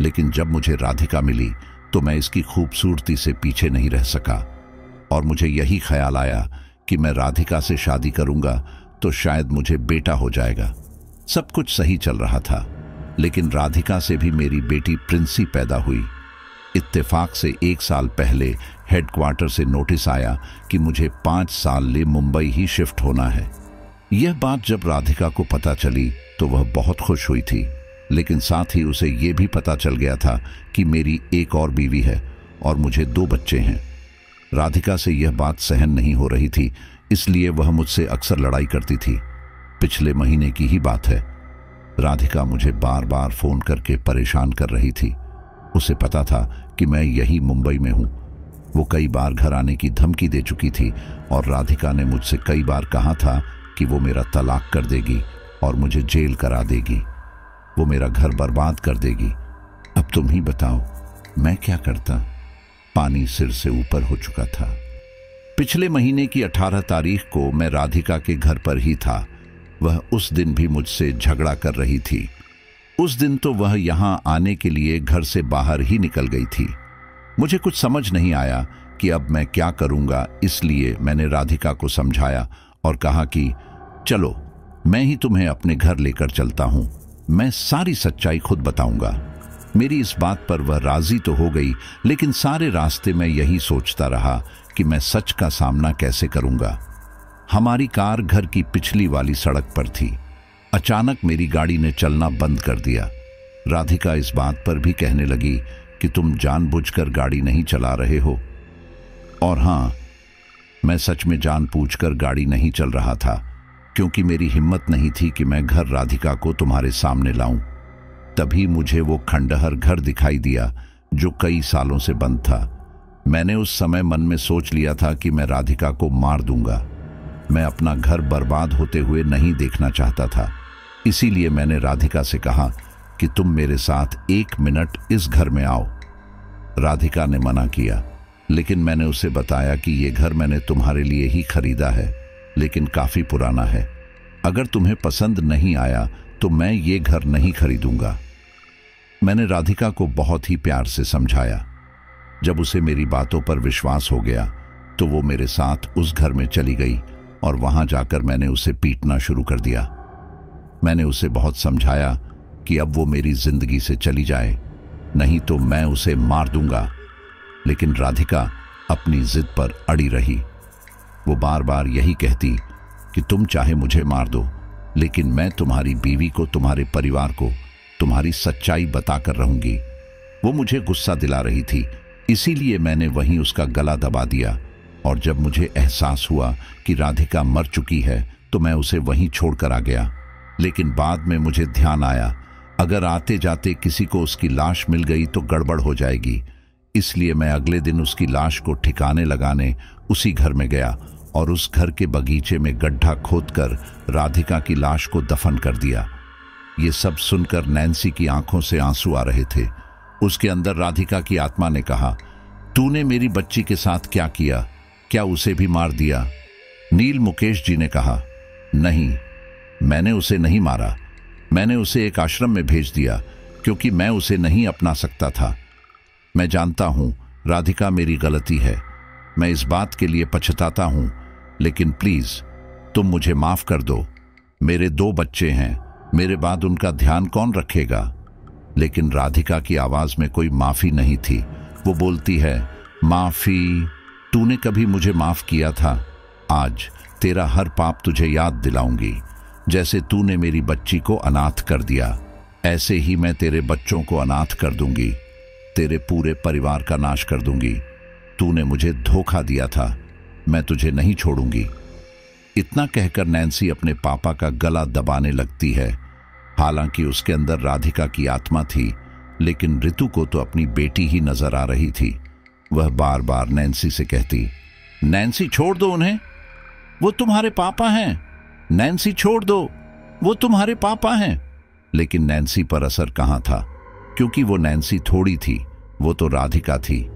Speaker 1: लेकिन जब मुझे राधिका मिली तो मैं इसकी खूबसूरती से पीछे नहीं रह सका और मुझे यही ख्याल आया कि मैं राधिका से शादी करूंगा तो शायद मुझे बेटा हो जाएगा। सब कुछ सही चल रहा था, लेकिन राधिका से भी मेरी बेटी प्रिंसी पैदा हुई। इत्तेफाक से 1 साल पहले हेडक्वार्टर से नोटिस आया कि मुझे 5 साल लिए मुंबई ही शिफ्ट होना है। यह बात जब राधिका को पता चली तो वह बहुत खुश हुई थी, लेकिन साथ ही उसे यह भी पता चल गया था कि मेरी एक और बीवी है और मुझे 2 बच्चे हैं। राधिका से यह बात सहन नहीं हो रही थी, इसलिए वह मुझसे अक्सर लड़ाई करती थी। पिछले महीने की ही बात है। राधिका मुझे बार बार फोन करके परेशान कर रही थी। उसे पता था कि मैं यही मुंबई में हूं। वो कई बार घर आने की धमकी दे चुकी थी और राधिका ने मुझसे कई बार कहा था कि वो मेरा तलाक कर देगी और मुझे जेल करा देगी। वो मेरा घर बर्बाद कर देगी। अब तुम ही बताओ, मैं क्या करता? पानी सिर से ऊपर हो चुका था। पिछले महीने की 18 तारीख को मैं राधिका के घर पर ही था। वह उस दिन भी मुझसे झगड़ा कर रही थी। उस दिन तो वह यहां आने के लिए घर से बाहर ही निकल गई थी। मुझे कुछ समझ नहीं आया कि अब मैं क्या करूंगा, इसलिए मैंने राधिका को समझाया और कहा कि चलो मैं ही तुम्हें अपने घर लेकर चलता हूं, मैं सारी सच्चाई खुद बताऊंगा। मेरी इस बात पर वह राजी तो हो गई, लेकिन सारे रास्ते मैं यही सोचता रहा कि मैं सच का सामना कैसे करूंगा। हमारी कार घर की पिछली वाली सड़क पर थी। अचानक मेरी गाड़ी ने चलना बंद कर दिया। राधिका इस बात पर भी कहने लगी कि तुम जानबूझकर गाड़ी नहीं चला रहे हो। और हाँ, मैं सच में जानबूझकर गाड़ी नहीं चल रहा था, क्योंकि मेरी हिम्मत नहीं थी कि मैं घर राधिका को तुम्हारे सामने लाऊं। तभी मुझे वो खंडहर घर दिखाई दिया जो कई सालों से बंद था। मैंने उस समय मन में सोच लिया था कि मैं राधिका को मार दूंगा। मैं अपना घर बर्बाद होते हुए नहीं देखना चाहता था। इसीलिए मैंने राधिका से कहा कि तुम मेरे साथ 1 मिनट इस घर में आओ। राधिका ने मना किया, लेकिन मैंने उसे बताया कि ये घर मैंने तुम्हारे लिए ही खरीदा है, लेकिन काफी पुराना है। अगर तुम्हें पसंद नहीं आया तो मैं ये घर नहीं खरीदूंगा। मैंने राधिका को बहुत ही प्यार से समझाया। जब उसे मेरी बातों पर विश्वास हो गया तो वो मेरे साथ उस घर में चली गई और वहां जाकर मैंने उसे पीटना शुरू कर दिया। मैंने उसे बहुत समझाया कि अब वो मेरी जिंदगी से चली जाए, नहीं तो मैं उसे मार दूंगा। लेकिन राधिका अपनी जिद पर अड़ी रही। वो बार बार यही कहती कि तुम चाहे मुझे मार दो, लेकिन मैं तुम्हारी बीवी को, तुम्हारे परिवार को तुम्हारी सच्चाई बताकर रहूंगी। वो मुझे गुस्सा दिला रही थी, इसीलिए मैंने वहीं उसका गला दबा दिया। और जब मुझे एहसास हुआ कि राधिका मर चुकी है तो मैं उसे वहीं छोड़कर आ गया। लेकिन बाद में मुझे ध्यान आया, अगर आते जाते किसी को उसकी लाश मिल गई तो गड़बड़ हो जाएगी। इसलिए मैं अगले दिन उसकी लाश को ठिकाने लगाने उसी घर में गया और उस घर के बगीचे में गड्ढा खोदकर राधिका की लाश को दफन कर दिया। ये सब सुनकर नैन्सी की आंखों से आंसू आ रहे थे। उसके अंदर राधिका की आत्मा ने कहा, तूने मेरी बच्ची के साथ क्या किया? क्या उसे भी मार दिया? नील मुकेश जी ने कहा, नहीं, मैंने उसे नहीं मारा। मैंने उसे एक आश्रम में भेज दिया क्योंकि मैं उसे नहीं अपना सकता था। मैं जानता हूं राधिका मेरी गलती है, मैं इस बात के लिए पछताता हूं, लेकिन प्लीज तुम मुझे माफ कर दो। मेरे 2 बच्चे हैं, मेरे बाद उनका ध्यान कौन रखेगा? लेकिन राधिका की आवाज में कोई माफी नहीं थी। वो बोलती है, माफी? तूने कभी मुझे माफ किया था? आज तेरा हर पाप तुझे याद दिलाऊंगी। जैसे तूने मेरी बच्ची को अनाथ कर दिया, ऐसे ही मैं तेरे बच्चों को अनाथ कर दूंगी। तेरे पूरे परिवार का नाश कर दूंगी। तूने मुझे धोखा दिया था, मैं तुझे नहीं छोड़ूंगी। इतना कहकर नैन्सी अपने पापा का गला दबाने लगती है। हालांकि उसके अंदर राधिका की आत्मा थी, लेकिन ऋतु को तो अपनी बेटी ही नजर आ रही थी। वह बार बार नैन्सी से कहती, नैन्सी छोड़ दो उन्हें, वो तुम्हारे पापा हैं। नैन्सी छोड़ दो, वो तुम्हारे पापा हैं। लेकिन नैन्सी पर असर कहां था, क्योंकि वो नैन्सी थोड़ी थी, वो तो राधिका थी।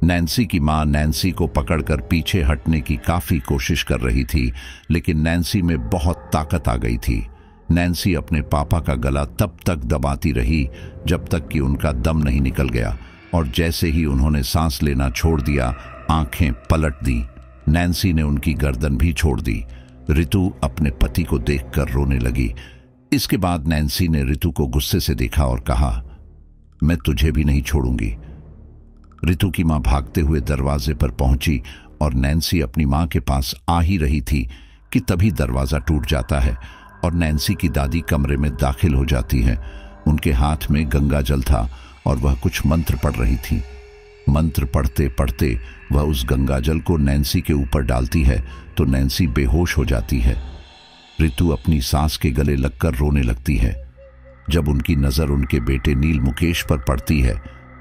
Speaker 1: नैन्सी की मां नैन्सी को पकड़कर पीछे हटने की काफी कोशिश कर रही थी, लेकिन नैन्सी में बहुत ताकत आ गई थी। नैन्सी अपने पापा का गला तब तक दबाती रही जब तक कि उनका दम नहीं निकल गया, और जैसे ही उन्होंने सांस लेना छोड़ दिया, आंखें पलट दी। नैन्सी ने उनकी गर्दन भी छोड़ दी। ऋतु अपने पति को देखकर रोने लगी। इसके बाद नैन्सी ने ऋतु को गुस्से से देखा और कहा, मैं तुझे भी नहीं छोड़ूंगी। ऋतु की मां भागते हुए दरवाजे पर पहुंची और नैन्सी अपनी मां के पास आ ही रही थी कि तभी दरवाजा टूट जाता है और नैन्सी की दादी कमरे में दाखिल हो जाती है। उनके हाथ में गंगा जल था और वह कुछ मंत्र पढ़ रही थी। मंत्र पढ़ते पढ़ते वह उस गंगा जल को नैन्सी के ऊपर डालती है तो नैन्सी बेहोश हो जाती है। ऋतु अपनी सास के गले लगकर रोने लगती है। जब उनकी नजर उनके बेटे नील मुकेश पर पड़ती है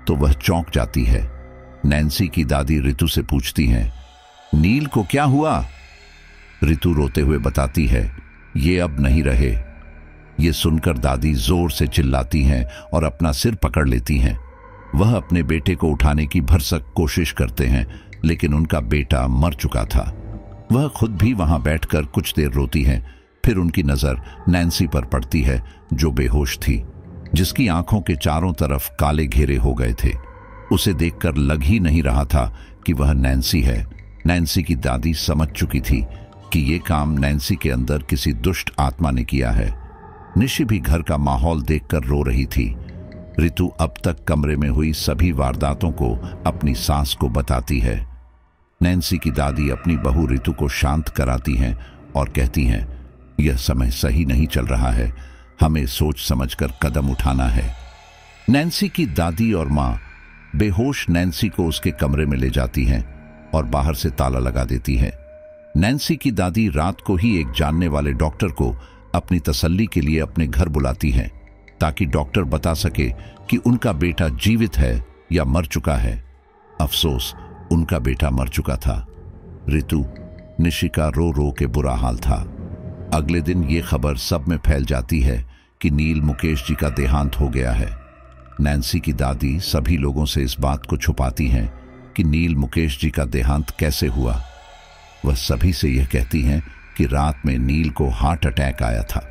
Speaker 1: तो वह चौंक जाती है। नैन्सी की दादी ऋतु से पूछती हैं, नील को क्या हुआ? ऋतु रोते हुए बताती है, ये अब नहीं रहे। ये सुनकर दादी जोर से चिल्लाती हैं और अपना सिर पकड़ लेती हैं। वह अपने बेटे को उठाने की भरसक कोशिश करते हैं, लेकिन उनका बेटा मर चुका था। वह खुद भी वहां बैठकर कुछ देर रोती हैं। फिर उनकी नजर नैन्सी पर पड़ती है, जो बेहोश थी, जिसकी आंखों के चारों तरफ काले घेरे हो गए थे। उसे देखकर लग ही नहीं रहा था कि वह नैन्सी है। नैन्सी की दादी समझ चुकी थी कि ये काम नैन्सी के अंदर किसी दुष्ट आत्मा ने किया है। निशी भी घर का माहौल देखकर रो रही थी। ऋतु अब तक कमरे में हुई सभी वारदातों को अपनी सास को बताती है। नैन्सी की दादी अपनी बहू ऋतु को शांत कराती हैं और कहती हैं, यह समय सही नहीं चल रहा है, हमें सोच समझकर कदम उठाना है। नैन्सी की दादी और मां बेहोश नैन्सी को उसके कमरे में ले जाती हैं और बाहर से ताला लगा देती है। नैन्सी की दादी रात को ही एक जानने वाले डॉक्टर को अपनी तसल्ली के लिए अपने घर बुलाती हैं, ताकि डॉक्टर बता सके कि उनका बेटा जीवित है या मर चुका है। अफसोस, उनका बेटा मर चुका था। ऋतु, निशी का रो रो के बुरा हाल था। अगले दिन ये खबर सब में फैल जाती है कि नील मुकेश जी का देहांत हो गया है। नैन्सी की दादी सभी लोगों से इस बात को छुपाती हैं कि नील मुकेश जी का देहांत कैसे हुआ। वह सभी से यह कहती हैं कि रात में नील को हार्ट अटैक आया था।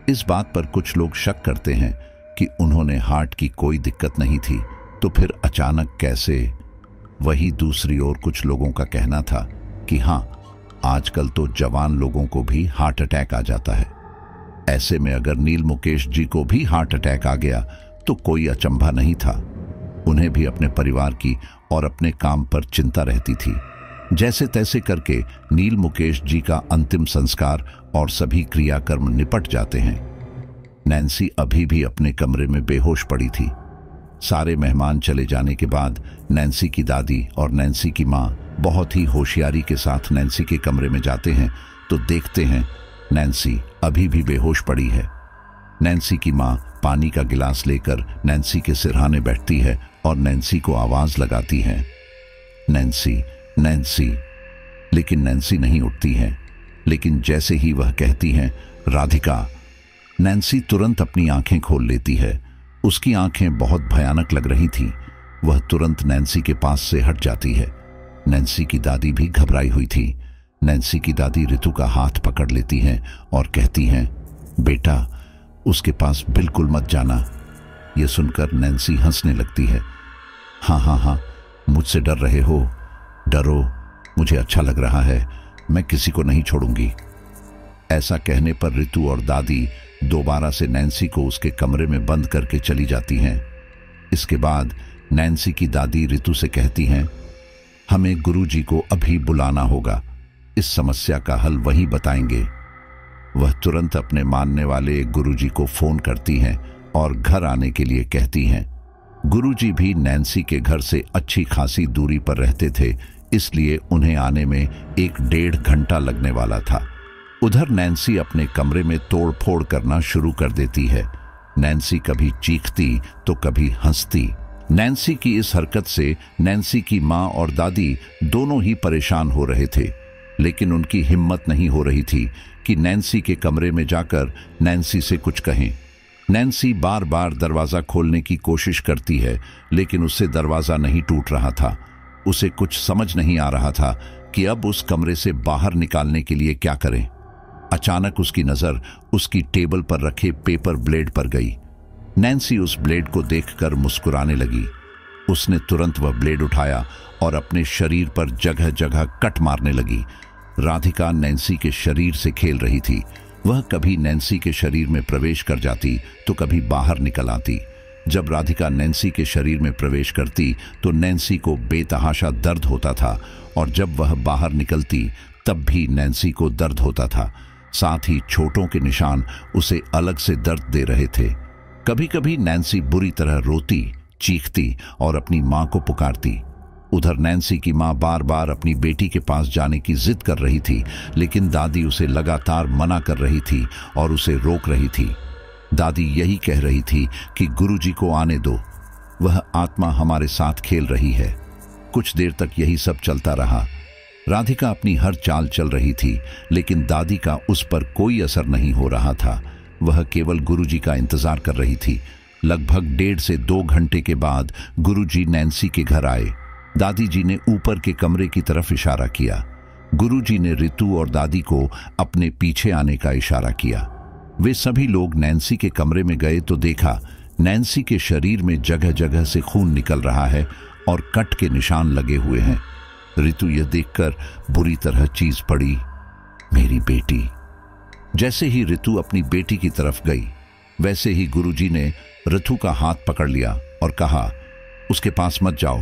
Speaker 1: इस बात पर कुछ लोग शक करते हैं कि उन्होंने हार्ट की कोई दिक्कत नहीं थी, तो फिर अचानक कैसे। वहीं दूसरी ओर कुछ लोगों का कहना था कि हाँ, आजकल तो जवान लोगों को भी हार्ट अटैक आ जाता है। ऐसे में अगर नील मुकेश जी को भी हार्ट अटैक आ गया तो कोई अचंभा नहीं था। उन्हें भी अपने परिवार की और अपने काम पर चिंता रहती थी। जैसे तैसे करके नील मुकेश जी का अंतिम संस्कार और सभी क्रियाकर्म निपट जाते हैं। नैन्सी अभी भी अपने कमरे में बेहोश पड़ी थी। सारे मेहमान चले जाने के बाद नैन्सी की दादी और नैन्सी की माँ बहुत ही होशियारी के साथ नैन्सी के कमरे में जाते हैं तो देखते हैं नैन्सी अभी भी बेहोश पड़ी है। नैन्सी की माँ पानी का गिलास लेकर नैन्सी के सिरहाने बैठती है और नैन्सी को आवाज लगाती है, नैन्सी, नैन्सी। लेकिन नैन्सी नहीं उठती है। लेकिन जैसे ही वह कहती हैं, राधिका, नैन्सी तुरंत अपनी आंखें खोल लेती है। उसकी आंखें बहुत भयानक लग रही थीं। वह तुरंत नैन्सी के पास से हट जाती है। नैन्सी की दादी भी घबराई हुई थी। नैन्सी की दादी ऋतु का हाथ पकड़ लेती हैं और कहती हैं, बेटा, उसके पास बिल्कुल मत जाना। यह सुनकर नैन्सी हंसने लगती है। हाँ हाँ हाँ, मुझसे डर रहे हो? डरो, मुझे अच्छा लग रहा है, मैं किसी को नहीं छोड़ूंगी। ऐसा कहने पर ऋतु और दादी दोबारा से नैन्सी को उसके कमरे में बंद करके चली जाती हैं। इसके बाद नैन्सी की दादी ऋतु से कहती हैं, हमें गुरुजी को अभी बुलाना होगा, इस समस्या का हल वही बताएंगे। वह तुरंत अपने मानने वाले गुरुजी को फोन करती हैं और घर आने के लिए कहती हैं। गुरुजी भी नैन्सी के घर से अच्छी खासी दूरी पर रहते थे, इसलिए उन्हें आने में 1-1.5 घंटा लगने वाला था। उधर नैन्सी अपने कमरे में तोड़ फोड़ करना शुरू कर देती है। नैन्सी कभी चीखती तो कभी हंसती। नैन्सी की इस हरकत से नैन्सी की माँ और दादी दोनों ही परेशान हो रहे थे, लेकिन उनकी हिम्मत नहीं हो रही थी कि नैन्सी के कमरे में जाकर नैन्सी से कुछ कहें। नैन्सी बार बार दरवाज़ा खोलने की कोशिश करती है, लेकिन उससे दरवाज़ा नहीं टूट रहा था। उसे कुछ समझ नहीं आ रहा था कि अब उस कमरे से बाहर निकालने के लिए क्या करें। अचानक उसकी नज़र उसकी टेबल पर रखे पेपर ब्लेड पर गई। नैन्सी उस ब्लेड को देखकर मुस्कुराने लगी। उसने तुरंत वह ब्लेड उठाया और अपने शरीर पर जगह जगह कट मारने लगी। राधिका नैन्सी के शरीर से खेल रही थी। वह कभी नैन्सी के शरीर में प्रवेश कर जाती तो कभी बाहर निकल आती। जब राधिका नैन्सी के शरीर में प्रवेश करती तो नैन्सी को बेतहाशा दर्द होता था, और जब वह बाहर निकलती तब भी नैन्सी को दर्द होता था। साथ ही छोटों के निशान उसे अलग से दर्द दे रहे थे। कभी कभी नैन्सी बुरी तरह रोती, चीखती और अपनी माँ को पुकारती। उधर नैन्सी की माँ बार बार अपनी बेटी के पास जाने की जिद कर रही थी, लेकिन दादी उसे लगातार मना कर रही थी और उसे रोक रही थी। दादी यही कह रही थी कि गुरुजी को आने दो, वह आत्मा हमारे साथ खेल रही है। कुछ देर तक यही सब चलता रहा। राधिका अपनी हर चाल चल रही थी, लेकिन दादी का उस पर कोई असर नहीं हो रहा था। वह केवल गुरुजी का इंतजार कर रही थी। लगभग 1.5 से 2 घंटे के बाद गुरुजी नैन्सी के घर आए। दादी जी ने ऊपर के कमरे की तरफ इशारा किया। गुरुजी ने ऋतु और दादी को अपने पीछे आने का इशारा किया। वे सभी लोग नैन्सी के कमरे में गए तो देखा नैन्सी के शरीर में जगह जगह से खून निकल रहा है और कट के निशान लगे हुए हैं। ऋतु यह देखकर बुरी तरह चीज पड़ी, मेरी बेटी। जैसे ही ऋतु अपनी बेटी की तरफ गई, वैसे ही गुरुजी ने ऋतु का हाथ पकड़ लिया और कहा, उसके पास मत जाओ,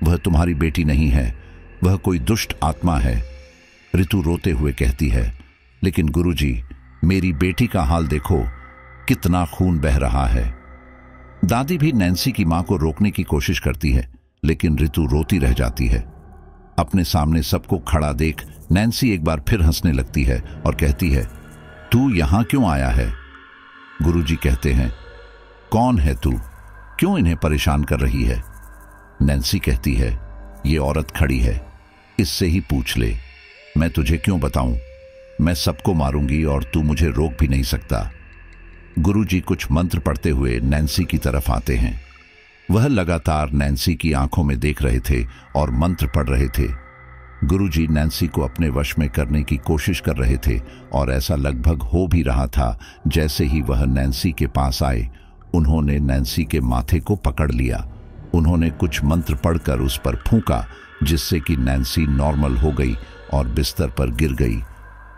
Speaker 1: वह तुम्हारी बेटी नहीं है, वह कोई दुष्ट आत्मा है। ऋतु रोते हुए कहती है, लेकिन गुरुजी, मेरी बेटी का हाल देखो, कितना खून बह रहा है। दादी भी नैन्सी की मां को रोकने की कोशिश करती है, लेकिन ऋतु रोती रह जाती है। अपने सामने सबको खड़ा देख नैन्सी एक बार फिर हंसने लगती है और कहती है, तू यहां क्यों आया है? गुरुजी कहते हैं, कौन है तू? क्यों इन्हें परेशान कर रही है? नैन्सी कहती है, ये औरत खड़ी है, इससे ही पूछ ले। मैं तुझे क्यों बताऊं? मैं सबको मारूंगी और तू मुझे रोक भी नहीं सकता। गुरुजी कुछ मंत्र पढ़ते हुए नैन्सी की तरफ आते हैं। वह लगातार नैन्सी की आंखों में देख रहे थे और मंत्र पढ़ रहे थे। गुरुजी नैन्सी को अपने वश में करने की कोशिश कर रहे थे और ऐसा लगभग हो भी रहा था। जैसे ही वह नैन्सी के पास आए, उन्होंने नैन्सी के माथे को पकड़ लिया। उन्होंने कुछ मंत्र पढ़कर उस पर फूंका, जिससे कि नैन्सी नॉर्मल हो गई और बिस्तर पर गिर गई।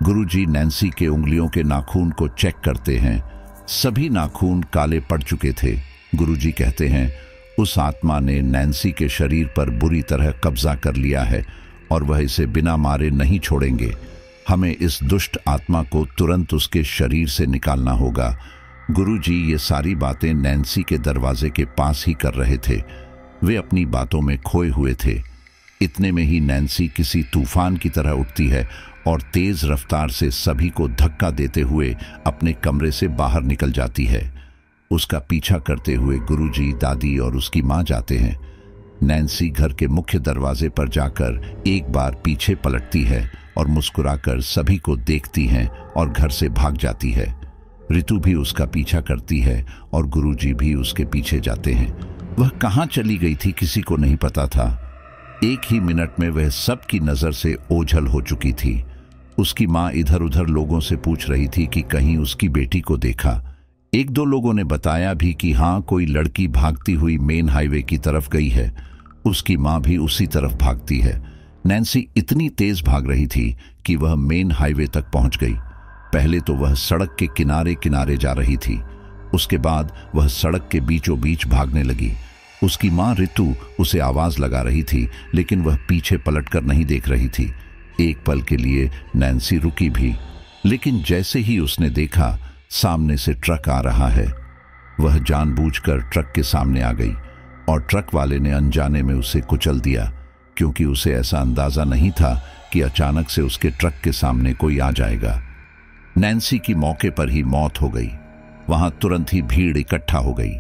Speaker 1: गुरुजी नैन्सी के उंगलियों के नाखून को चेक करते हैं। सभी नाखून काले पड़ चुके थे। गुरुजी कहते हैं, उस आत्मा ने नैन्सी के शरीर पर बुरी तरह कब्जा कर लिया है और वह इसे बिना मारे नहीं छोड़ेंगे। हमें इस दुष्ट आत्मा को तुरंत उसके शरीर से निकालना होगा। गुरुजी ये सारी बातें नैन्सी के दरवाजे के पास ही कर रहे थे। वे अपनी बातों में खोए हुए थे। इतने में ही नैन्सी किसी तूफान की तरह उठती है और तेज रफ्तार से सभी को धक्का देते हुए अपने कमरे से बाहर निकल जाती है। उसका पीछा करते हुए गुरुजी, दादी और उसकी माँ जाते हैं। नैन्सी घर के मुख्य दरवाजे पर जाकर एक बार पीछे पलटती है और मुस्कुराकर सभी को देखती है और घर से भाग जाती है। रितु भी उसका पीछा करती है और गुरुजी भी उसके पीछे जाते हैं। वह कहाँ चली गई थी किसी को नहीं पता था। एक ही मिनट में वह सबकी नजर से ओझल हो चुकी थी। उसकी माँ इधर उधर लोगों से पूछ रही थी कि कहीं उसकी बेटी को देखा। एक दो लोगों ने बताया भी कि हाँ, कोई लड़की भागती हुई मेन हाईवे की तरफ गई है। उसकी माँ भी उसी तरफ भागती है। नैन्सी इतनी तेज भाग रही थी कि वह मेन हाईवे तक पहुंच गई। पहले तो वह सड़क के किनारे किनारे जा रही थी, उसके बाद वह सड़क के बीचों बीच भागने लगी। उसकी माँ रितु उसे आवाज लगा रही थी, लेकिन वह पीछे पलटकर नहीं देख रही थी। एक पल के लिए नैन्सी रुकी भी, लेकिन जैसे ही उसने देखा सामने से ट्रक आ रहा है, वह जानबूझकर ट्रक के सामने आ गई और ट्रक वाले ने अनजाने में उसे कुचल दिया, क्योंकि उसे ऐसा अंदाजा नहीं था कि अचानक से उसके ट्रक के सामने कोई आ जाएगा। नैन्सी की मौके पर ही मौत हो गई। वहां तुरंत ही भीड़ इकट्ठा हो गई।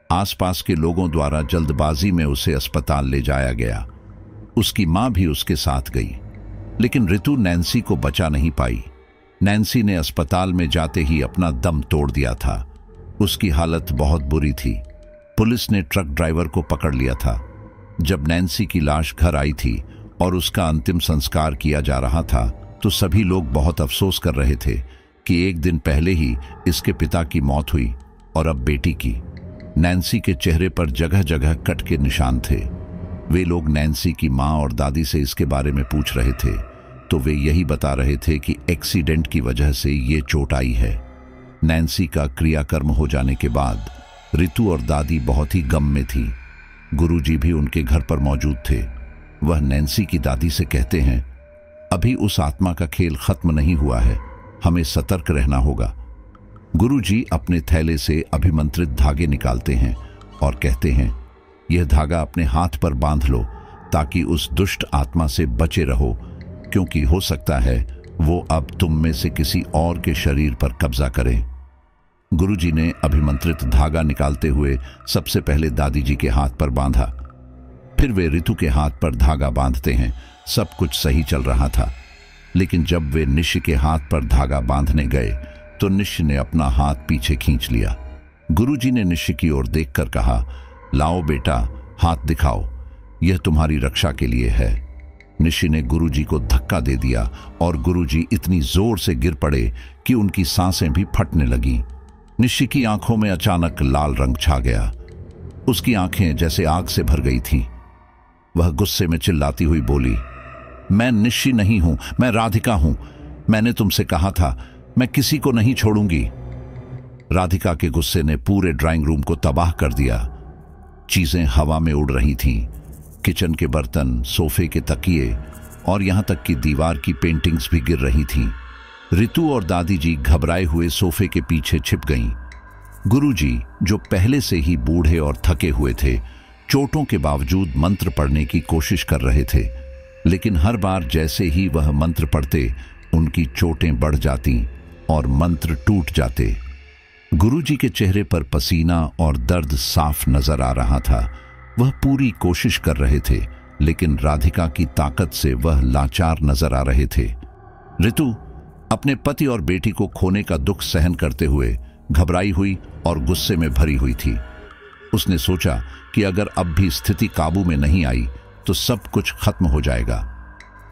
Speaker 1: आसपास के लोगों द्वारा जल्दबाजी में उसे अस्पताल ले जाया गया। उसकी मां भी उसके साथ गई, लेकिन रितु नैन्सी को बचा नहीं पाई। नैन्सी ने अस्पताल में जाते ही अपना दम तोड़ दिया था। उसकी हालत बहुत बुरी थी। पुलिस ने ट्रक ड्राइवर को पकड़ लिया था। जब नैन्सी की लाश घर आई थी और उसका अंतिम संस्कार किया जा रहा था, तो सभी लोग बहुत अफसोस कर रहे थे कि एक दिन पहले ही इसके पिता की मौत हुई और अब बेटी की। नैन्सी के चेहरे पर जगह जगह कट के निशान थे। वे लोग नैन्सी की माँ और दादी से इसके बारे में पूछ रहे थे, तो वे यही बता रहे थे कि एक्सीडेंट की वजह से ये चोट आई है। नैन्सी का क्रियाकर्म हो जाने के बाद रितु और दादी बहुत ही गम में थी। गुरुजी भी उनके घर पर मौजूद थे। वह नैन्सी की दादी से कहते हैं, अभी उस आत्मा का खेल खत्म नहीं हुआ है, हमें सतर्क रहना होगा। गुरुजी अपने थैले से अभिमंत्रित धागे निकालते हैं और कहते हैं, यह धागा अपने हाथ पर बांध लो ताकि उस दुष्ट आत्मा से बचे रहो, क्योंकि हो सकता है वो अब तुम में से किसी और के शरीर पर कब्जा करे। गुरुजी ने अभिमंत्रित धागा निकालते हुए सबसे पहले दादी जी के हाथ पर बांधा। फिर वे रितु के हाथ पर धागा बांधते हैं। सब कुछ सही चल रहा था, लेकिन जब वे निश्य के हाथ पर धागा बांधने गए तो निश्य ने अपना हाथ पीछे खींच लिया। गुरुजी ने निश्य की ओर देखकर कहा, लाओ बेटा, हाथ दिखाओ, यह तुम्हारी रक्षा के लिए है। निश्य ने गुरुजी को धक्का दे दिया और गुरुजी इतनी जोर से गिर पड़े कि उनकी सांसें भी फटने लगीं। निश्य की आंखों में अचानक लाल रंग छा गया। उसकी आंखें जैसे आग से भर गई थीं। वह गुस्से में चिल्लाती हुई बोली, मैं निश्य नहीं हूं, मैं राधिका हूं। मैंने तुमसे कहा था, मैं किसी को नहीं छोड़ूंगी। राधिका के गुस्से ने पूरे ड्राइंग रूम को तबाह कर दिया। चीजें हवा में उड़ रही थीं। किचन के बर्तन, सोफे के तकिए और यहां तक कि दीवार की पेंटिंग्स भी गिर रही थीं। रितु और दादी जी घबराए हुए सोफे के पीछे छिप गईं। गुरुजी, जो पहले से ही बूढ़े और थके हुए थे, चोटों के बावजूद मंत्र पढ़ने की कोशिश कर रहे थे, लेकिन हर बार जैसे ही वह मंत्र पढ़ते, उनकी चोटें बढ़ जाती और मंत्र टूट जाते। गुरुजी के चेहरे पर पसीना और दर्द साफ नजर आ रहा था। वह पूरी कोशिश कर रहे थे लेकिन राधिका की ताकत से वह लाचार नजर आ रहे थे। ऋतु अपने पति और बेटी को खोने का दुख सहन करते हुए घबराई हुई और गुस्से में भरी हुई थी। उसने सोचा कि अगर अब भी स्थिति काबू में नहीं आई तो सब कुछ खत्म हो जाएगा।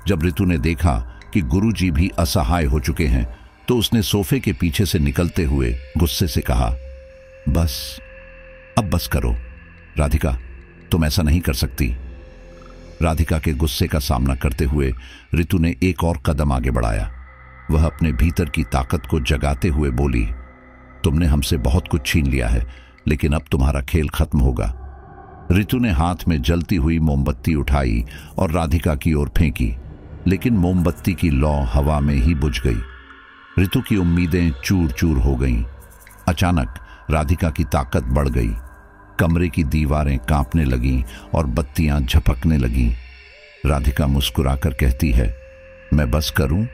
Speaker 1: जब ऋतु ने देखा कि गुरुजी भी असहाय हो चुके हैं तो उसने सोफे के पीछे से निकलते हुए गुस्से से कहा, अब बस करो राधिका, तुम ऐसा नहीं कर सकती। राधिका के गुस्से का सामना करते हुए ऋतु ने एक और कदम आगे बढ़ाया। वह अपने भीतर की ताकत को जगाते हुए बोली, तुमने हमसे बहुत कुछ छीन लिया है, लेकिन अब तुम्हारा खेल खत्म होगा। ऋतु ने हाथ में जलती हुई मोमबत्ती उठाई और राधिका की ओर फेंकी, लेकिन मोमबत्ती की लौ हवा में ही बुझ गई। ऋतु की उम्मीदें चूर चूर हो गईं। अचानक राधिका की ताकत बढ़ गई। कमरे की दीवारें कांपने लगीं और बत्तियां झपकने लगीं। राधिका मुस्कुराकर कहती है, मैं बस करूं?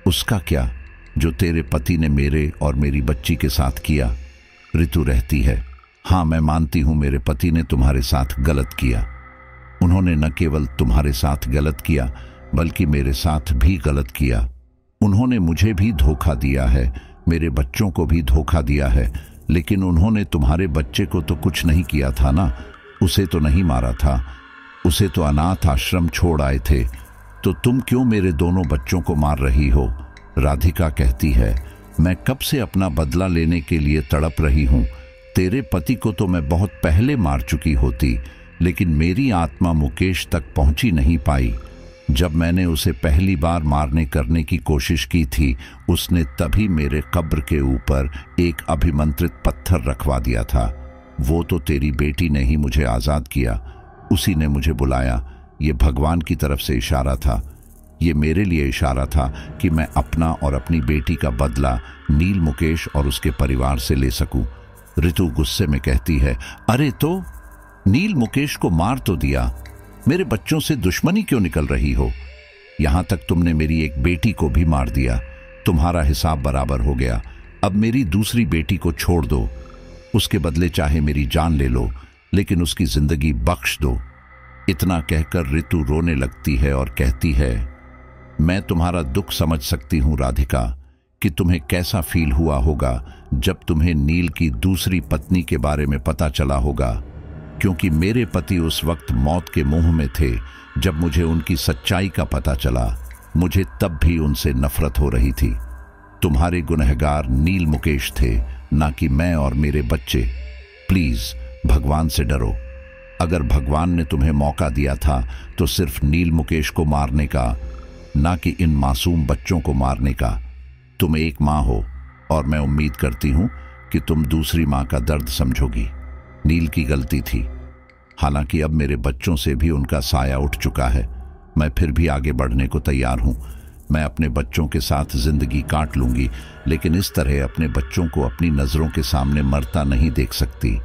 Speaker 1: उसका क्या जो तेरे पति ने मेरे और मेरी बच्ची के साथ किया। ऋतु रहती है, हाँ मैं मानती हूं मेरे पति ने तुम्हारे साथ गलत किया। उन्होंने न केवल तुम्हारे साथ गलत किया बल्कि मेरे साथ भी गलत किया। उन्होंने मुझे भी धोखा दिया है, मेरे बच्चों को भी धोखा दिया है, लेकिन उन्होंने तुम्हारे बच्चे को तो कुछ नहीं किया था ना, उसे तो नहीं मारा था, उसे तो अनाथ आश्रम छोड़ आए थे, तो तुम क्यों मेरे दोनों बच्चों को मार रही हो। राधिका कहती है, मैं कब से अपना बदला लेने के लिए तड़प रही हूं। तेरे पति को तो मैं बहुत पहले मार चुकी होती, लेकिन मेरी आत्मा मुकेश तक पहुंची नहीं पाई। जब मैंने उसे पहली बार मारने करने की कोशिश की थी, उसने तभी मेरे कब्र के ऊपर एक अभिमंत्रित पत्थर रखवा दिया था। वो तो तेरी बेटी ने ही मुझे आज़ाद किया, उसी ने मुझे बुलाया। ये भगवान की तरफ से इशारा था, ये मेरे लिए इशारा था कि मैं अपना और अपनी बेटी का बदला नील मुकेश और उसके परिवार से ले सकूं। ऋतु गुस्से में कहती है, अरे तो नील मुकेश को मार तो दिया, मेरे बच्चों से दुश्मनी क्यों निकल रही हो। यहां तक तुमने मेरी एक बेटी को भी मार दिया, तुम्हारा हिसाब बराबर हो गया। अब मेरी दूसरी बेटी को छोड़ दो, उसके बदले चाहे मेरी जान ले लो, लेकिन उसकी जिंदगी बख्श दो। इतना कहकर ऋतु रोने लगती है और कहती है, मैं तुम्हारा दुख समझ सकती हूं राधिका, कि तुम्हें कैसा फील हुआ होगा जब तुम्हें नील की दूसरी पत्नी के बारे में पता चला होगा, क्योंकि मेरे पति उस वक्त मौत के मुंह में थे जब मुझे उनकी सच्चाई का पता चला। मुझे तब भी उनसे नफरत हो रही थी। तुम्हारे गुनहगार नील मुकेश थे, ना कि मैं और मेरे बच्चे। प्लीज भगवान से डरो। अगर भगवान ने तुम्हें मौका दिया था तो सिर्फ नील मुकेश को मारने का, ना कि इन मासूम बच्चों को मारने का। तुम एक माँ हो और मैं उम्मीद करती हूं कि तुम दूसरी माँ का दर्द समझोगी। नील की गलती थी, हालांकि अब मेरे बच्चों से भी उनका साया उठ चुका है। मैं फिर भी आगे बढ़ने को तैयार हूं। मैं अपने बच्चों के साथ जिंदगी काट लूंगी, लेकिन इस तरह अपने बच्चों को अपनी नजरों के सामने मरता नहीं देख सकती।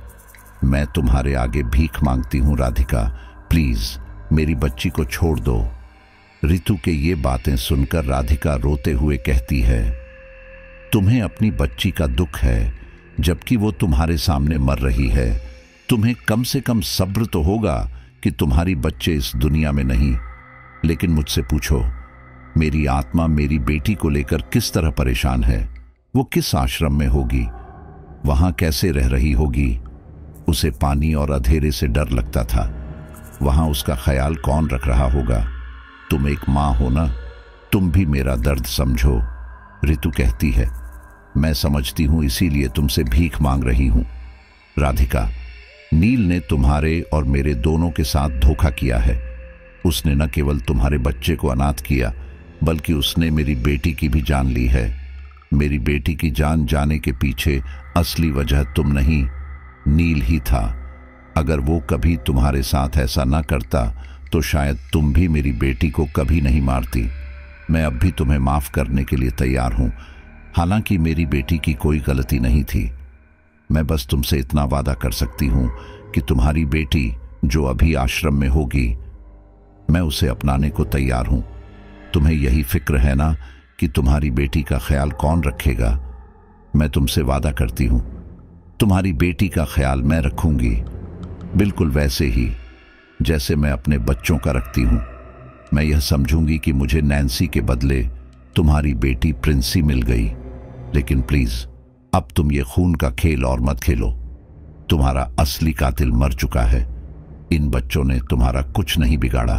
Speaker 1: मैं तुम्हारे आगे भीख मांगती हूं राधिका, प्लीज मेरी बच्ची को छोड़ दो। ऋतु के ये बातें सुनकर राधिका रोते हुए कहती है, तुम्हें अपनी बच्ची का दुख है, जबकि वो तुम्हारे सामने मर रही है। तुम्हें कम से कम सब्र तो होगा कि तुम्हारी बच्चे इस दुनिया में नहीं। लेकिन मुझसे पूछो, मेरी आत्मा मेरी बेटी को लेकर किस तरह परेशान है। वो किस आश्रम में होगी, वहां कैसे रह रही होगी। उसे पानी और अंधेरे से डर लगता था, वहां उसका ख्याल कौन रख रहा होगा। तुम एक माँ हो ना, तुम भी मेरा दर्द समझो। ऋतु कहती है, मैं समझती हूं, इसीलिए तुमसे भीख मांग रही हूं। राधिका, नील ने तुम्हारे और मेरे दोनों के साथ धोखा किया है। उसने न केवल तुम्हारे बच्चे को अनाथ किया, बल्कि उसने मेरी बेटी की भी जान ली है। मेरी बेटी की जान जाने के पीछे असली वजह तुम नहीं, नील ही था। अगर वो कभी तुम्हारे साथ ऐसा न करता तो शायद तुम भी मेरी बेटी को कभी नहीं मारती। मैं अब भी तुम्हें माफ करने के लिए तैयार हूं, हालांकि मेरी बेटी की कोई गलती नहीं थी। मैं बस तुमसे इतना वादा कर सकती हूं कि तुम्हारी बेटी जो अभी आश्रम में होगी, मैं उसे अपनाने को तैयार हूं। तुम्हें यही फिक्र है ना कि तुम्हारी बेटी का ख्याल कौन रखेगा। मैं तुमसे वादा करती हूं, तुम्हारी बेटी का ख्याल मैं रखूंगी, बिल्कुल वैसे ही जैसे मैं अपने बच्चों का रखती हूं। मैं यह समझूंगी कि मुझे नैन्सी के बदले तुम्हारी बेटी प्रिंसी मिल गई, लेकिन प्लीज अब तुम ये खून का खेल और मत खेलो। तुम्हारा असली कातिल मर चुका है। इन बच्चों ने तुम्हारा कुछ नहीं बिगाड़ा।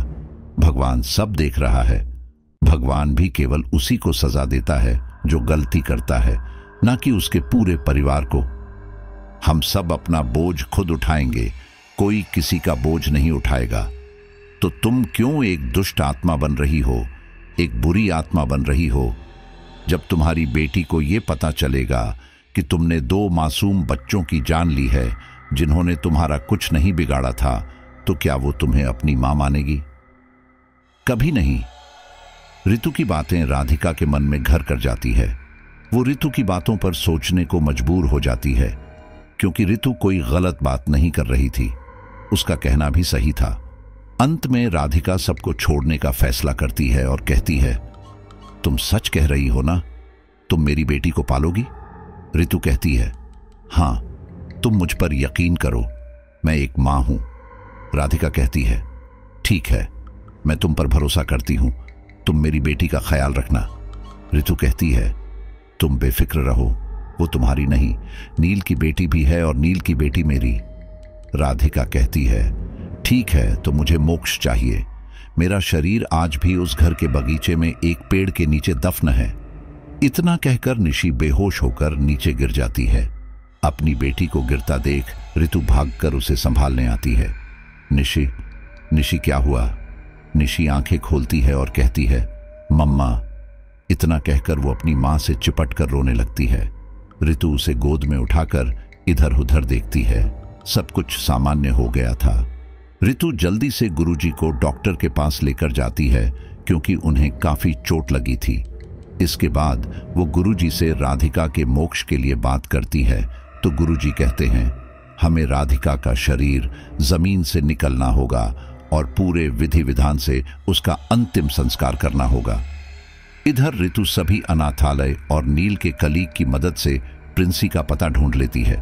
Speaker 1: भगवान सब देख रहा है। भगवान भी केवल उसी को सजा देता है जो गलती करता है, ना कि उसके पूरे परिवार को। हम सब अपना बोझ खुद उठाएंगे, कोई किसी का बोझ नहीं उठाएगा। तो तुम क्यों एक दुष्ट आत्मा बन रही हो, एक बुरी आत्मा बन रही हो? जब तुम्हारी बेटी को यह पता चलेगा कि तुमने 2 मासूम बच्चों की जान ली है जिन्होंने तुम्हारा कुछ नहीं बिगाड़ा था, तो क्या वो तुम्हें अपनी मां मानेगी? कभी नहीं। ऋतु की बातें राधिका के मन में घर कर जाती है। वो ऋतु की बातों पर सोचने को मजबूर हो जाती है, क्योंकि ऋतु कोई गलत बात नहीं कर रही थी। उसका कहना भी सही था। अंत में राधिका सबको छोड़ने का फैसला करती है और कहती है, तुम सच कह रही हो ना? तुम मेरी बेटी को पालोगी? ऋतु कहती है, हां, तुम मुझ पर यकीन करो, मैं एक मां हूं। राधिका कहती है, ठीक है, मैं तुम पर भरोसा करती हूं, तुम मेरी बेटी का ख्याल रखना। ऋतु कहती है, तुम बेफिक्र रहो, वो तुम्हारी नहीं, नील की बेटी भी है और नील की बेटी मेरी। राधिका कहती है, ठीक है, तो मुझे मोक्ष चाहिए। मेरा शरीर आज भी उस घर के बगीचे में एक पेड़ के नीचे दफन है। इतना कहकर निशी बेहोश होकर नीचे गिर जाती है। अपनी बेटी को गिरता देख ऋतु भागकर उसे संभालने आती है। निशी, निशी क्या हुआ? निशी आंखें खोलती है और कहती है, मम्मा। इतना कहकर वो अपनी मां से चिपट कर रोने लगती है। ऋतु उसे गोद में उठाकर इधर उधर देखती है। सब कुछ सामान्य हो गया था। ऋतु जल्दी से गुरुजी को डॉक्टर के पास लेकर जाती है, क्योंकि उन्हें काफी चोट लगी थी। इसके बाद वो गुरुजी से राधिका के मोक्ष के लिए बात करती है, तो गुरुजी कहते हैं, हमें राधिका का शरीर जमीन से निकलना होगा और पूरे विधि विधान से उसका अंतिम संस्कार करना होगा। इधर ऋतु सभी अनाथालय और नील के कलीग की मदद से प्रिंसी का पता ढूंढ लेती है।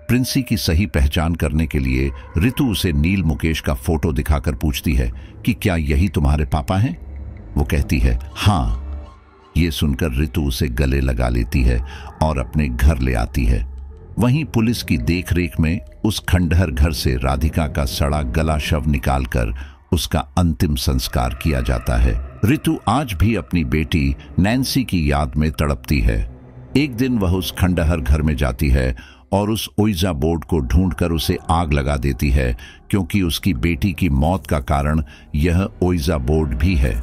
Speaker 1: प्रिंसी की सही पहचान करने के लिए ऋतु उसे नील मुकेश का फोटो दिखाकर पूछती है कि क्या यही तुम्हारे पापा हैं? वो कहती है, हाँ। ये सुनकर ऋतु उसे गले लगा लेती है और अपने घर ले आती है। वहीं पुलिस की देखरेख में उस खंडहर घर से राधिका का सड़ा गला शव निकालकर उसका अंतिम संस्कार किया जाता है। ऋतु आज भी अपनी बेटी नैन्सी की याद में तड़पती है। एक दिन वह उस खंडहर घर में जाती है और उस ओइजा बोर्ड को ढूंढकर उसे आग लगा देती है, क्योंकि उसकी बेटी की मौत का कारण यह ओइजा बोर्ड भी है।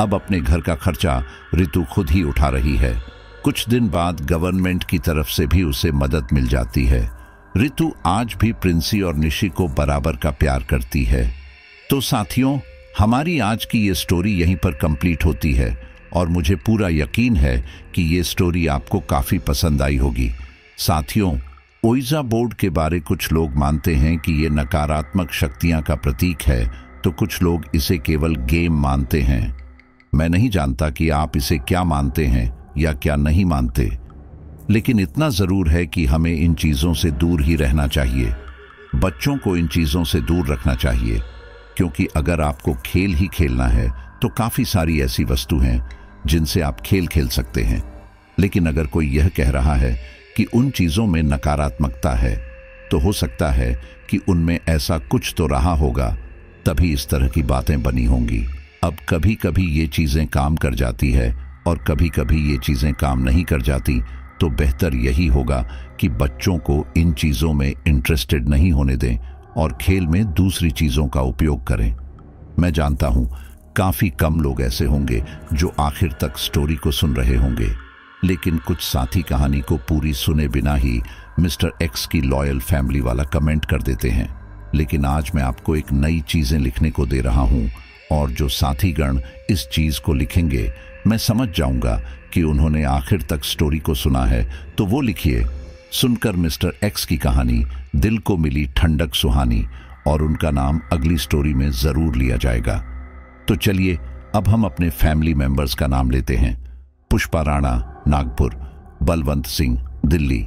Speaker 1: अब अपने घर का खर्चा ऋतु खुद ही उठा रही है। कुछ दिन बाद गवर्नमेंट की तरफ से भी उसे मदद मिल जाती है। ऋतु आज भी प्रिंसी और निशी को बराबर का प्यार करती है। तो साथियों, हमारी आज की ये स्टोरी यहीं पर कंप्लीट होती है और मुझे पूरा यकीन है कि ये स्टोरी आपको काफी पसंद आई होगी। साथियों, ओइजा बोर्ड के बारे कुछ लोग मानते हैं कि ये नकारात्मक शक्तियां का प्रतीक है, तो कुछ लोग इसे केवल गेम मानते हैं। मैं नहीं जानता कि आप इसे क्या मानते हैं या क्या नहीं मानते, लेकिन इतना जरूर है कि हमें इन चीजों से दूर ही रहना चाहिए। बच्चों को इन चीजों से दूर रखना चाहिए, क्योंकि अगर आपको खेल ही खेलना है तो काफी सारी ऐसी वस्तु हैं जिनसे आप खेल खेल सकते हैं। लेकिन अगर कोई यह कह रहा है कि उन चीजों में नकारात्मकता है, तो हो सकता है कि उनमें ऐसा कुछ तो रहा होगा, तभी इस तरह की बातें बनी होंगी। अब कभी कभी ये चीजें काम कर जाती है और कभी कभी ये चीजें काम नहीं कर जाती, तो बेहतर यही होगा कि बच्चों को इन चीजों में इंटरेस्टेड नहीं होने दें और खेल में दूसरी चीजों का उपयोग करें। मैं जानता हूं काफी कम लोग ऐसे होंगे जो आखिर तक स्टोरी को सुन रहे होंगे, लेकिन कुछ साथी कहानी को पूरी सुने बिना ही मिस्टर एक्स की लॉयल फैमिली वाला कमेंट कर देते हैं। लेकिन आज मैं आपको एक नई चीजें लिखने को दे रहा हूं, और जो साथीगण इस चीज को लिखेंगे, मैं समझ जाऊंगा कि उन्होंने आखिर तक स्टोरी को सुना है। तो वो लिखिए, सुनकर मिस्टर एक्स की कहानी दिल को मिली ठंडक सुहानी, और उनका नाम अगली स्टोरी में जरूर लिया जाएगा। तो चलिए अब हम अपने फैमिली मेंबर्स का नाम लेते हैं। पुष्पा राणा, नागपुर। बलवंत सिंह, दिल्ली।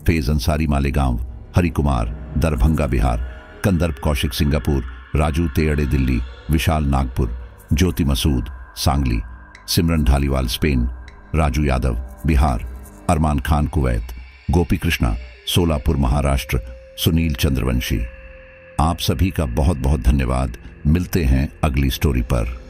Speaker 1: फैज अंसारी, मालेगांव। हरि कुमार, दरभंगा, बिहार। कंदर्प कौशिक, सिंगापुर। राजू तेयड़े दिल्ली, विशाल नागपुर, ज्योति मसूद सांगली, सिमरन ढालीवाल स्पेन, राजू यादव बिहार, अरमान खान कुवैत, गोपी कृष्णा सोलापुर महाराष्ट्र, सुनील चंद्रवंशी। आप सभी का बहुत बहुत धन्यवाद। मिलते हैं अगली स्टोरी पर।